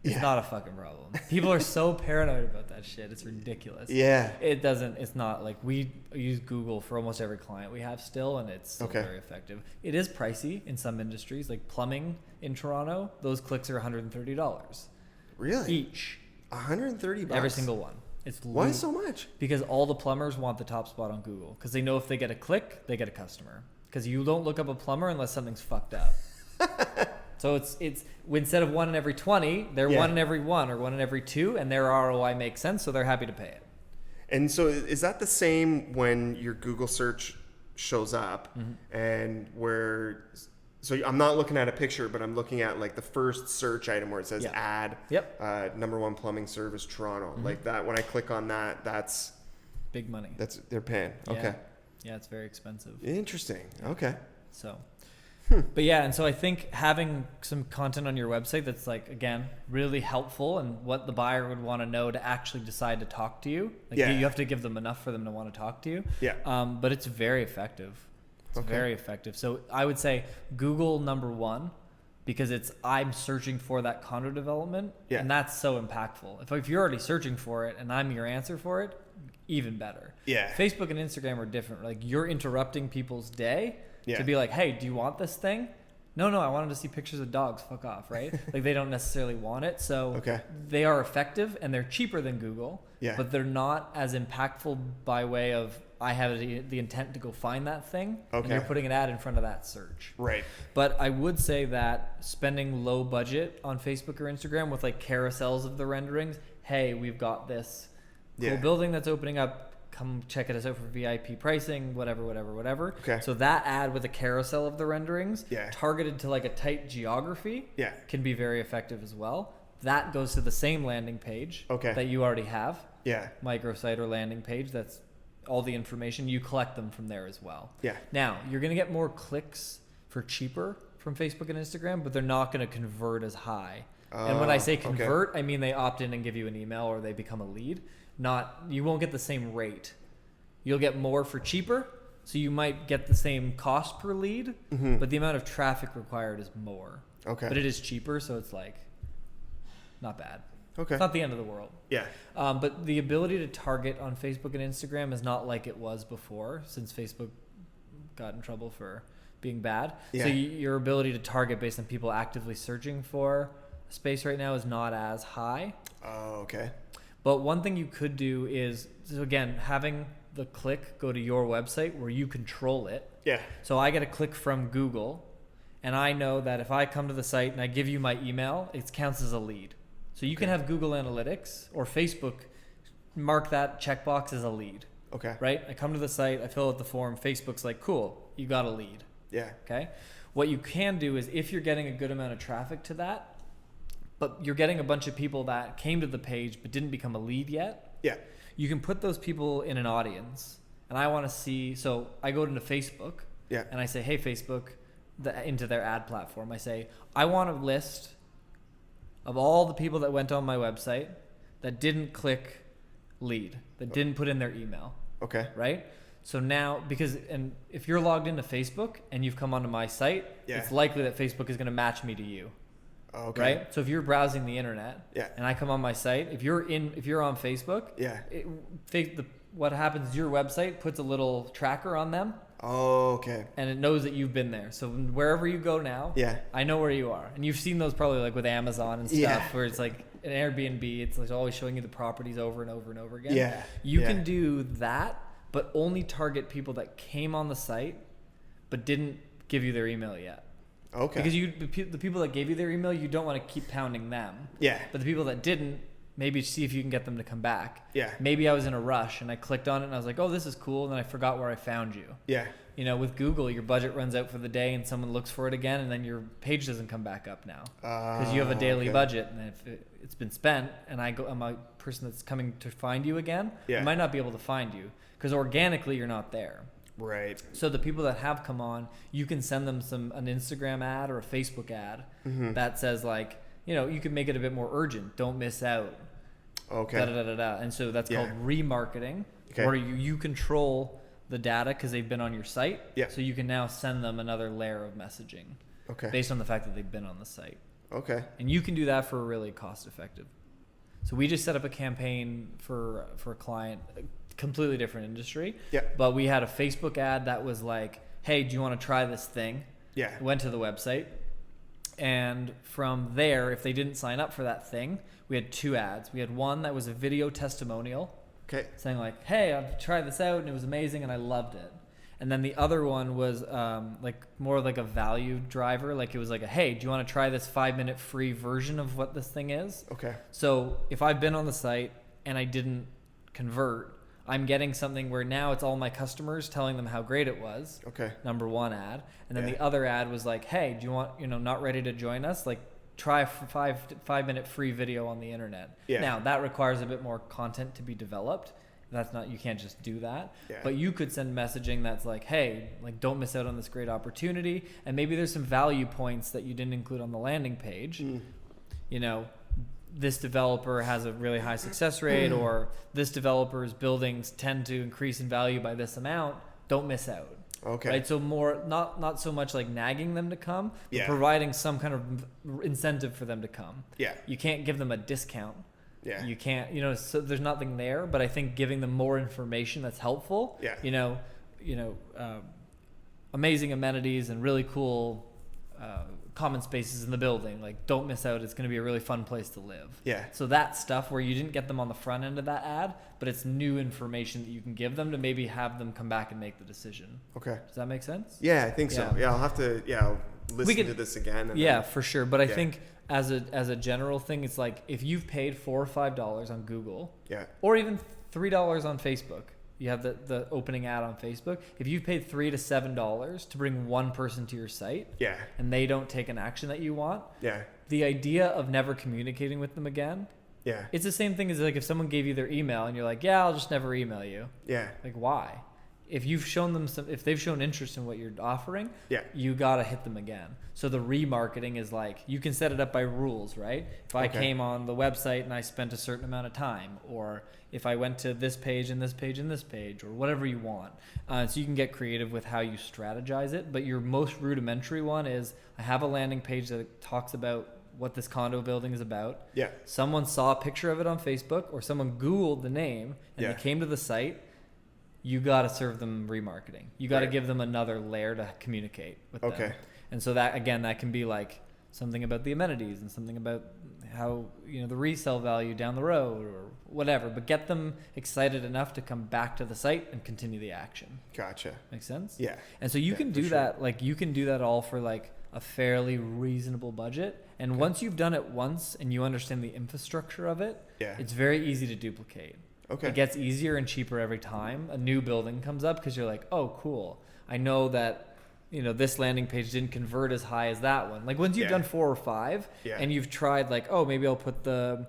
Speaker 1: it's not a fucking problem. People are so paranoid about that shit. It's ridiculous.
Speaker 2: Yeah.
Speaker 1: It's not like we use Google for almost every client we have still, and it's still very effective. It is pricey in some industries, like plumbing in Toronto. Those clicks are $130.
Speaker 2: Really?
Speaker 1: Each.
Speaker 2: $130?
Speaker 1: Every single one.
Speaker 2: Why so much?
Speaker 1: Because all the plumbers want the top spot on Google. Because they know if they get a click, they get a customer. Because you don't look up a plumber unless something's fucked up. So it's instead of 1 in every 20, they're 1 in every 1 or 1 in every 2, and their ROI makes sense, so they're happy to pay it.
Speaker 2: And so is that the same when your Google search shows up and where... So I'm not looking at a picture, but I'm looking at like the first search item where it says ad, number 1 plumbing service, Toronto. Like that, when I click on that, that's
Speaker 1: big money.
Speaker 2: They're paying.
Speaker 1: Yeah.
Speaker 2: Okay.
Speaker 1: Yeah, it's very expensive.
Speaker 2: Interesting. Okay.
Speaker 1: So, but yeah, and so I think having some content on your website that's like, again, really helpful and what the buyer would want to know to actually decide to talk to you. Like you have to give them enough for them to want to talk to you.
Speaker 2: Yeah.
Speaker 1: But it's very effective. It's very effective. So I would say Google number 1, because I'm searching for that condo development, and that's so impactful. If you're already searching for it and I'm your answer for it, even better.
Speaker 2: Yeah.
Speaker 1: Facebook and Instagram are different. Like you're interrupting people's day to be like, hey, do you want this thing? No, I wanted to see pictures of dogs. Fuck off, right? Like they don't necessarily want it. So they are effective and they're cheaper than Google, but they're not as impactful by way of I have the intent to go find that thing, and you're putting an ad in front of that search.
Speaker 2: Right.
Speaker 1: But I would say that spending low budget on Facebook or Instagram with like carousels of the renderings, hey, we've got this cool building that's opening up, come check us out for VIP pricing, whatever.
Speaker 2: Okay.
Speaker 1: So that ad with a carousel of the renderings, targeted to like a tight geography, can be very effective as well. That goes to the same landing page that you already have.
Speaker 2: Yeah.
Speaker 1: Microsite or landing page. That's all the information. You collect them from there as well.
Speaker 2: Yeah.
Speaker 1: Now, you're going to get more clicks for cheaper from Facebook and Instagram, but they're not going to convert as high. And when I say convert, I mean they opt in and give you an email or they become a lead. You won't get the same rate. You'll get more for cheaper, so you might get the same cost per lead, but the amount of traffic required is more. Okay. But it is cheaper, so it's like not bad. Okay. It's not the end of the world. Yeah. But the ability to target on Facebook and Instagram is not like it was before, since Facebook got in trouble for being bad. Yeah. So your ability to target based on people actively searching for space right now is not as high. Oh, okay. But one thing you could do is, so again, having the click go to your website where you control it. Yeah. So I get a click from Google, and I know that if I come to the site and I give you my email, it counts as a lead. So you can have Google Analytics or Facebook mark that checkbox as a lead. Okay. Right? I come to the site, I fill out the form, Facebook's like, cool, you got a lead. Yeah. Okay. What you can do is, if you're getting a good amount of traffic to that, but you're getting a bunch of people that came to the page but didn't become a lead yet. Yeah. You can put those people in an audience. And I want to see, so I go into Facebook. Yeah. And I say, hey, Facebook, into their ad platform. I say, I want a list of all the people that went on my website that didn't click lead, that didn't put in their email. Okay. Right? So now, and if you're logged into Facebook and you've come onto my site, it's likely that Facebook is going to match me to you. Okay. Right? So if you're browsing the internet and I come on my site, if you're on Facebook, what happens is your website puts a little tracker on them. Oh, okay. And it knows that you've been there. So wherever you go now, I know where you are. And you've seen those probably like with Amazon and stuff where it's like an Airbnb, it's like always showing you the properties over and over and over again. Yeah. You can do that, but only target people that came on the site but didn't give you their email yet.
Speaker 2: Okay.
Speaker 1: Because the people that gave you their email, you don't want to keep pounding them.
Speaker 2: Yeah.
Speaker 1: But the people that didn't, maybe see if you can get them to come back.
Speaker 2: Yeah.
Speaker 1: Maybe I was in a rush and I clicked on it and I was like, oh, this is cool. And then I forgot where I found you.
Speaker 2: Yeah.
Speaker 1: You know, with Google, your budget runs out for the day and someone looks for it again and then your page doesn't come back up now. Because you have a daily budget, and if it's been spent and I'm a person that's coming to find you again, I might not be able to find you because organically you're not there.
Speaker 2: Right.
Speaker 1: So the people that have come on, you can send them an Instagram ad or a Facebook ad that says like, you know, you can make it a bit more urgent. Don't miss out.
Speaker 2: Okay.
Speaker 1: Da, da, da, da, da. And so that's called remarketing, where you control the data because they've been on your site.
Speaker 2: Yeah.
Speaker 1: So you can now send them another layer of messaging based on the fact that they've been on the site.
Speaker 2: Okay.
Speaker 1: And you can do that for really cost effective. So we just set up a campaign for a client, a completely different industry.
Speaker 2: Yeah.
Speaker 1: But we had a Facebook ad that was like, hey, do you want to try this thing?
Speaker 2: Yeah.
Speaker 1: Went to the website. And from there, if they didn't sign up for that thing, we had 2 ads. We had one that was a video testimonial saying like, hey, I've tried this out and it was amazing and I loved it. And then the other one was like more like a value driver. Like it was like, hey, do you want to try this 5-minute free version of what this thing is? Okay. So if I've been on the site and I didn't convert, I'm getting something where now it's all my customers telling them how great it was. Okay. Number 1 ad. And then the other ad was like, hey, do you want, not ready to join us? Like try a 5-minute free video on the internet. Yeah. Now that requires a bit more content to be developed. That's not, you can't just do that. Yeah. But you could send messaging that's like, hey, like don't miss out on this great opportunity. And maybe there's some value points that you didn't include on the landing page. This developer has a really high success rate, or this developer's buildings tend to increase in value by this amount. Don't miss out. Okay. Right. So more, not so much like nagging them to come, but providing some kind of incentive for them to come. Yeah. You can't give them a discount. Yeah. You can't, so there's nothing there, but I think giving them more information that's helpful. Yeah. Amazing amenities and really cool, common spaces in the building. Like don't miss out. It's going to be a really fun place to live. Yeah. So that stuff where you didn't get them on the front end of that ad, but it's new information that you can give them to maybe have them come back and make the decision. Okay. Does that make sense?
Speaker 2: Yeah, I think so. Yeah. I'll have to, I'll listen to this again.
Speaker 1: And for sure. But I think as a general thing, it's like if you've paid $4 or $5 on Google, or even $3 on Facebook, you have the opening ad on Facebook. If you've paid $3 to $7 to bring one person to your site, and they don't take an action that you want, the idea of never communicating with them again, it's the same thing as like if someone gave you their email and you're like, I'll just never email you. Yeah. Like why? If you've shown them if they've shown interest in what you're offering, you gotta hit them again. So the remarketing is like, you can set it up by rules, right? If I came on the website and I spent a certain amount of time, or if I went to this page and this page and this page, or whatever you want. So you can get creative with how you strategize it. But your most rudimentary one is, I have a landing page that talks about what this condo building is about. Yeah. Someone saw a picture of it on Facebook, or someone Googled the name and they came to the site. You got to serve them remarketing. You got to give them another layer to communicate with them. Okay. And so that, again, that can be like something about the amenities and something about how, the resale value down the road or whatever, but get them excited enough to come back to the site and continue the action. Gotcha. Make sense? Yeah. And so you can do that, like you can do that all for like a fairly reasonable budget. And once you've done it once and you understand the infrastructure of it, it's very easy to duplicate. Okay. It gets easier and cheaper every time a new building comes up, because you're like, oh, cool. I know that, this landing page didn't convert as high as that one. Like once you've done 4 or 5 and you've tried like, oh, maybe I'll put the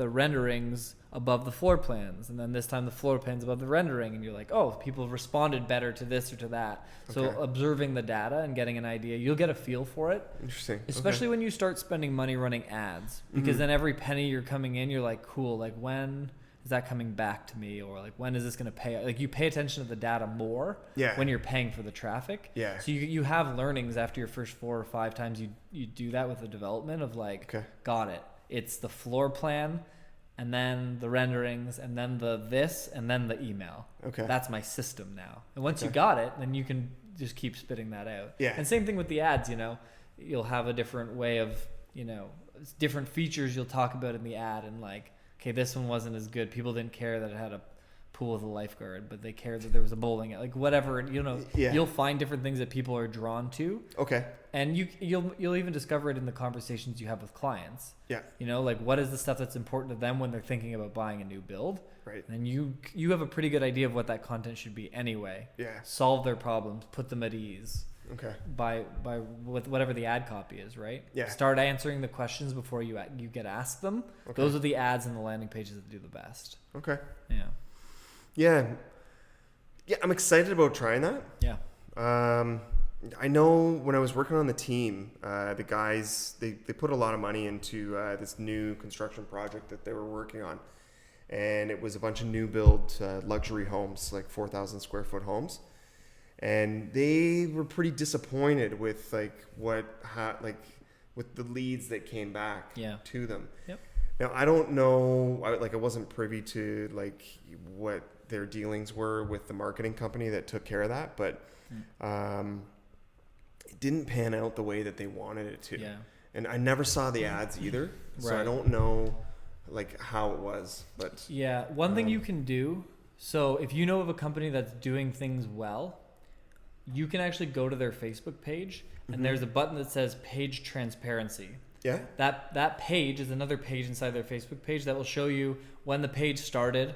Speaker 1: renderings above the floor plans. And then this time the floor plan's above the rendering. And you're like, oh, people have responded better to this or to that. So observing the data and getting an idea, you'll get a feel for it. Interesting. Especially when you start spending money running ads, because then every penny you're coming in, you're like, cool, like when is that coming back to me? Or like, when is this going to pay? Like you pay attention to the data more when you're paying for the traffic. Yeah. So you have learnings after your first 4 or 5 times you do that with the development of like, got it. It's the floor plan and then the renderings and then and then the email. Okay. That's my system now. And once you got it, then you can just keep spitting that out. Yeah. And same thing with the ads, you'll have a different way of, different features you'll talk about in the ad, and like, okay, this one wasn't as good. People didn't care that it had a pool with a lifeguard, but they cared that there was a bowling alley, like whatever,
Speaker 2: Yeah.
Speaker 1: you'll find different things that people are drawn to.
Speaker 2: Okay.
Speaker 1: And you'll even discover it in the conversations you have with clients.
Speaker 2: Yeah.
Speaker 1: Like what is the stuff that's important to them when they're thinking about buying a new build?
Speaker 2: Right.
Speaker 1: And you have a pretty good idea of what that content should be anyway.
Speaker 2: Yeah.
Speaker 1: Solve their problems, put them at ease.
Speaker 2: Okay.
Speaker 1: By with whatever the ad copy is, right?
Speaker 2: Yeah.
Speaker 1: Start answering the questions before you get asked them.
Speaker 2: Okay.
Speaker 1: Those are the ads and the landing pages that do the best.
Speaker 2: Okay.
Speaker 1: Yeah.
Speaker 2: Yeah. Yeah, I'm excited about trying that.
Speaker 1: Yeah.
Speaker 2: I know when I was working on the team, the guys, they put a lot of money into this new construction project that they were working on. And it was a bunch of new build luxury homes, like 4,000 square foot homes. And they were pretty disappointed with with the leads that came back to them. Yep. Now, I don't know, I wasn't privy to what their dealings were with the marketing company that took care of that, but it didn't pan out the way that they wanted it to. Yeah. And I never saw the ads either, so I don't know how it was. But
Speaker 1: yeah, one thing you can do, so if you know of a company that's doing things well, you can actually go to their Facebook page and there's a button that says page transparency.
Speaker 2: Yeah.
Speaker 1: That page is another page inside their Facebook page that will show you when the page started,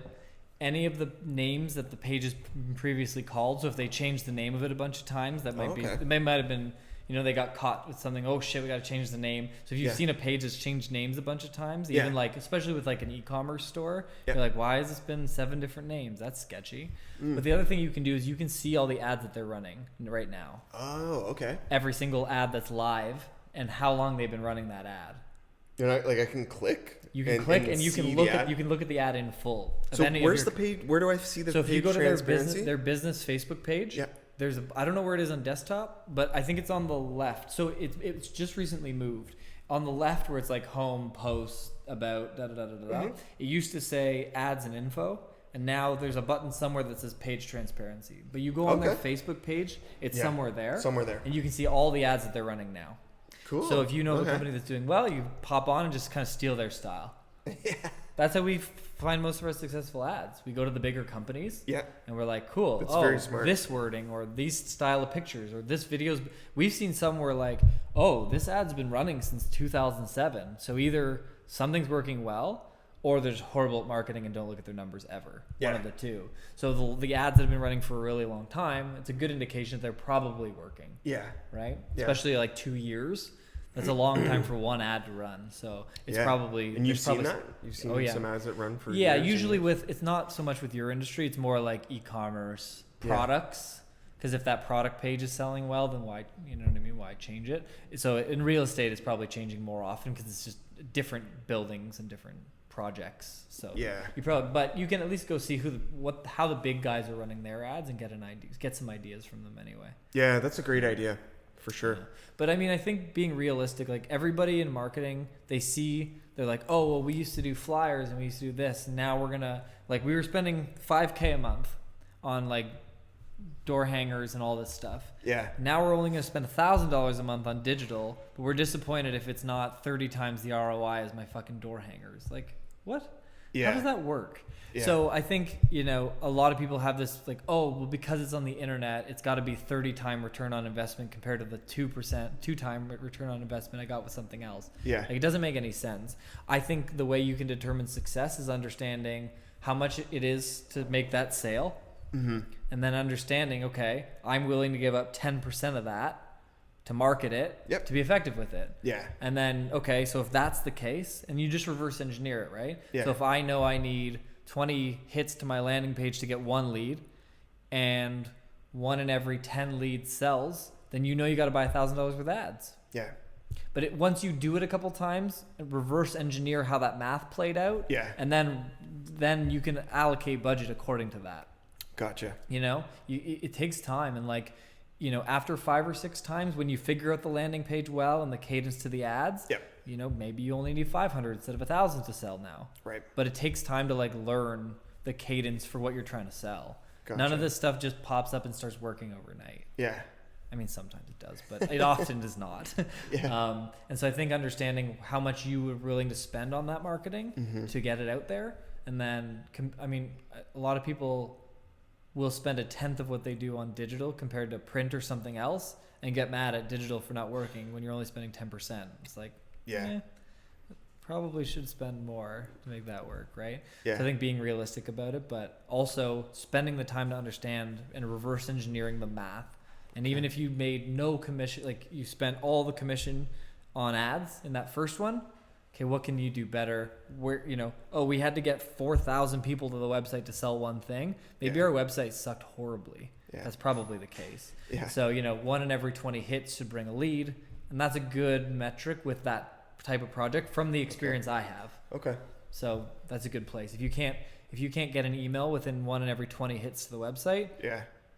Speaker 1: any of the names that the page is previously called. So if they changed the name of it a bunch of times, that might be, it might have been, they got caught with something. Oh shit, we got to change the name. So if you've seen a page that's changed names a bunch of times, even especially with an e-commerce store, you're like, why has this been 7 different names? That's sketchy. But the other thing you can do is you can see all the ads that they're running right now.
Speaker 2: Oh, okay.
Speaker 1: Every single ad that's live and how long they've been running that ad.
Speaker 2: I can click.
Speaker 1: You can click and you can look at the ad in full.
Speaker 2: So where's the page? Where do I see the page? So if you go to
Speaker 1: their business Facebook page, there's I don't know where it is on desktop, but I think it's on the left. So it's just recently moved. On the left where it's home, posts, about, it used to say ads and info. And now there's a button somewhere that says page transparency. But you go on their Facebook page, it's somewhere there.
Speaker 2: Somewhere there.
Speaker 1: And you can see all the ads that they're running now.
Speaker 2: Cool.
Speaker 1: So if you know a company that's doing well, you pop on and just kind of steal their style. Yeah. That's how we find most of our successful ads. We go to the bigger companies. Yeah. And we're like, cool. That's very smart. This wording or these style of pictures or this videos. We've seen some where this ad's been running since 2007. So either something's working well or there's horrible marketing and don't look at their numbers ever. Yeah. One of the two. So the ads that have been running for a really long time, it's a good indication that they're probably working. Yeah. Right? Yeah. Especially 2 years. That's a long time for one ad to run. So it's probably...
Speaker 2: And you've seen that? You've seen some ads that run for years?
Speaker 1: Yeah, usually it's not so much with your industry. It's more like e-commerce products. Because if that product page is selling well, then why, you know what I mean? Why change it? So in real estate, it's probably changing more often because it's just different buildings and different projects. So but you can at least go see how the big guys are running their ads and get some ideas from them anyway.
Speaker 2: Yeah, that's a great idea. For sure. Yeah.
Speaker 1: But I mean, I think being realistic, everybody in marketing, they're like, oh, well, we used to do flyers and we used to do this. And now we're going to, we were spending $5,000 a month on door hangers and all this stuff. Yeah. Now we're only going to spend $1,000 a month on digital, but we're disappointed if it's not 30 times the ROI as my fucking door hangers. What? Yeah. How does that work? Yeah. So I think, a lot of people have this because it's on the internet, it's got to be 30-time return on investment compared to the 2% return on investment I got with something else. Yeah. It doesn't make any sense. I think the way you can determine success is understanding how much it is to make that sale. Mm-hmm. And then understanding, okay, I'm willing to give up 10% of that to market it, to be effective with it. Yeah. And then, okay, so if that's the case, and you just reverse engineer it, right? Yeah. So if I know I need 20 hits to my landing page to get 1 lead and 1 in every 10 leads sells, then you got to buy $1,000 worth of ads. Yeah. But once you do it a couple times, reverse engineer how that math played out. Yeah. And then you can allocate budget according to that. Gotcha. It takes time. And after 5 or 6 times, when you figure out the landing page well and the cadence to the ads, maybe you only need 500 instead of 1,000 to sell now. Right. But it takes time to learn the cadence for what you're trying to sell. Gotcha. None of this stuff just pops up and starts working overnight. Yeah. I mean, sometimes it does, but it often does not. Yeah. And so I think understanding how much you were willing to spend on that marketing to get it out there And then, I mean, a lot of people will spend a tenth of what they do on digital compared to print or something else and get mad at digital for not working when you're only spending 10%. It's like, probably should spend more to make that work, right?
Speaker 2: Yeah.
Speaker 1: So I think being realistic about it, but also spending the time to understand and reverse engineering the math. And even if you made no commission, like you spent all the commission on ads in that first one, okay, what can you do better? Where, we had to get 4,000 people to the website to sell one thing. Maybe our website sucked horribly. Yeah. That's probably the case. Yeah. So, 1 in every 20 hits should bring a lead. And that's a good metric with that type of project from the experience I have.
Speaker 2: Okay.
Speaker 1: So that's a good place. If you can't get an email within 1 in every 20 hits to the website,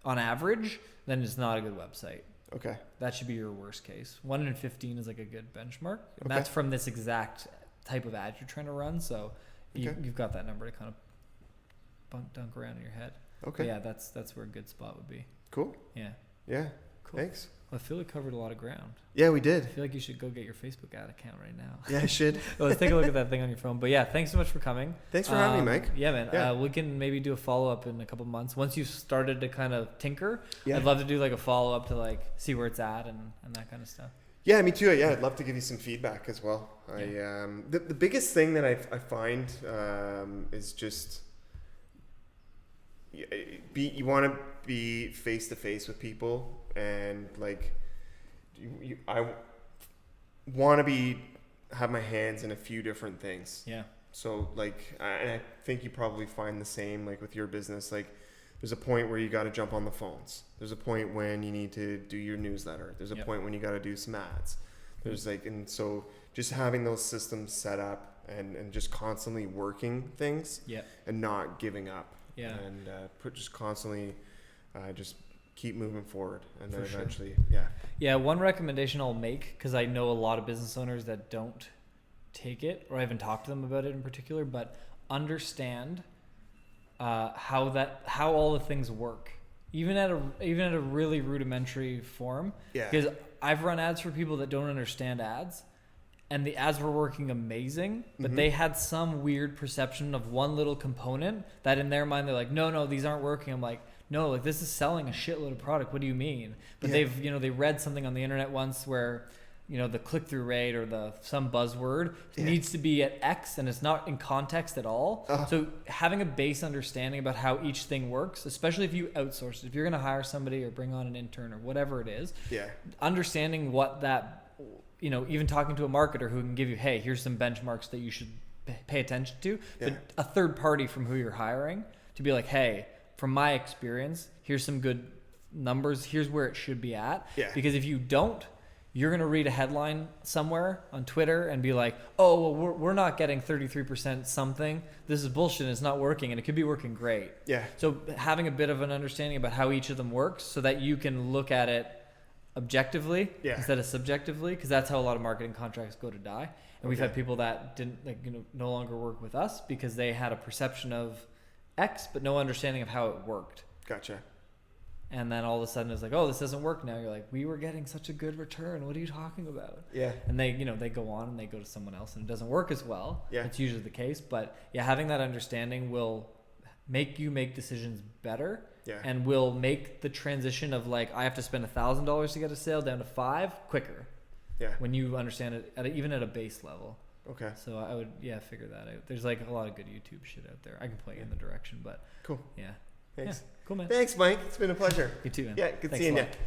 Speaker 1: on average, then it's not a good website.
Speaker 2: Okay.
Speaker 1: That should be your worst case. 1 in 15 is like a good benchmark. And that's from this exact type of ad you're trying to run. So you've got that number to kind of dunk around in your head. Okay. But yeah, that's where a good spot would be.
Speaker 2: Cool.
Speaker 1: Yeah.
Speaker 2: Yeah.
Speaker 1: Cool.
Speaker 2: Thanks.
Speaker 1: Well, I feel we covered a lot of ground.
Speaker 2: Yeah, we did.
Speaker 1: I feel like you should go get your Facebook ad account right now.
Speaker 2: Yeah, I should.
Speaker 1: Well, let's take a look at that thing on your phone. But yeah, thanks so much for coming.
Speaker 2: Thanks for having me, Mike.
Speaker 1: Yeah, man. Yeah. We can maybe do a follow-up in a couple months. Once you've started to kind of tinker, I'd love to do like a follow-up to like see where it's at and that kind of stuff.
Speaker 2: Yeah, me too. Yeah, I'd love to give you some feedback as well. Yeah. The biggest thing that I find is just you want to be face-to-face with people, and like I want to have my hands in a few different things. Yeah. So like, and I think you probably find the same like with your business. Like, there's a point where you got to jump on the phones. There's a point when you need to do your newsletter. There's a point when you got to do some ads. There's like, and so just having those systems set up and just constantly working things and not giving up. Yeah. And just constantly just keep moving forward, and then eventually, Yeah, one recommendation I'll make, because I know a lot of business owners that don't take it, or I haven't talked to them about it in particular, but understand how all the things work, even at a really rudimentary form. Yeah. Because I've run ads for people that don't understand ads, and the ads were working amazing, but they had some weird perception of one little component that in their mind they're like, no, these aren't working. I'm like, no, like this is selling a shitload of product. What do you mean? But they've, they read something on the internet once where, the click-through rate or some buzzword needs to be at X, and it's not in context at all. So having a base understanding about how each thing works, especially if you outsource it, if you're going to hire somebody or bring on an intern or whatever it is, understanding what that, even talking to a marketer who can give you, hey, here's some benchmarks that you should pay attention to, but a third party from who you're hiring to be like, hey, from my experience, here's some good numbers. Here's where it should be at. Yeah. Because if you don't, you're going to read a headline somewhere on Twitter and be like, oh, well, we're not getting 33% something. This is bullshit. It's not working. And it could be working great. Yeah. So having a bit of an understanding about how each of them works so that you can look at it objectively instead of subjectively, because that's how a lot of marketing contracts go to die. And we've had people that didn't no longer work with us because they had a perception of X, but no understanding of how it worked. Gotcha. And then all of a sudden it's like, oh, this doesn't work now. You're like, we were getting such a good return. What are you talking about? Yeah. And they, they go on and they go to someone else and it doesn't work as well. Yeah. It's usually the case. But having that understanding will make you make decisions better. Yeah. And will make the transition of like, I have to spend $1,000 to get a sale down to $5 quicker. Yeah. When you understand it even at a base level. Okay. So I would, figure that out. There's like a lot of good YouTube shit out there. I can point you in the direction, but cool. Yeah. Thanks. Yeah. Cool, man. Thanks, Mike. It's been a pleasure. You too, man. Yeah. Good seeing you.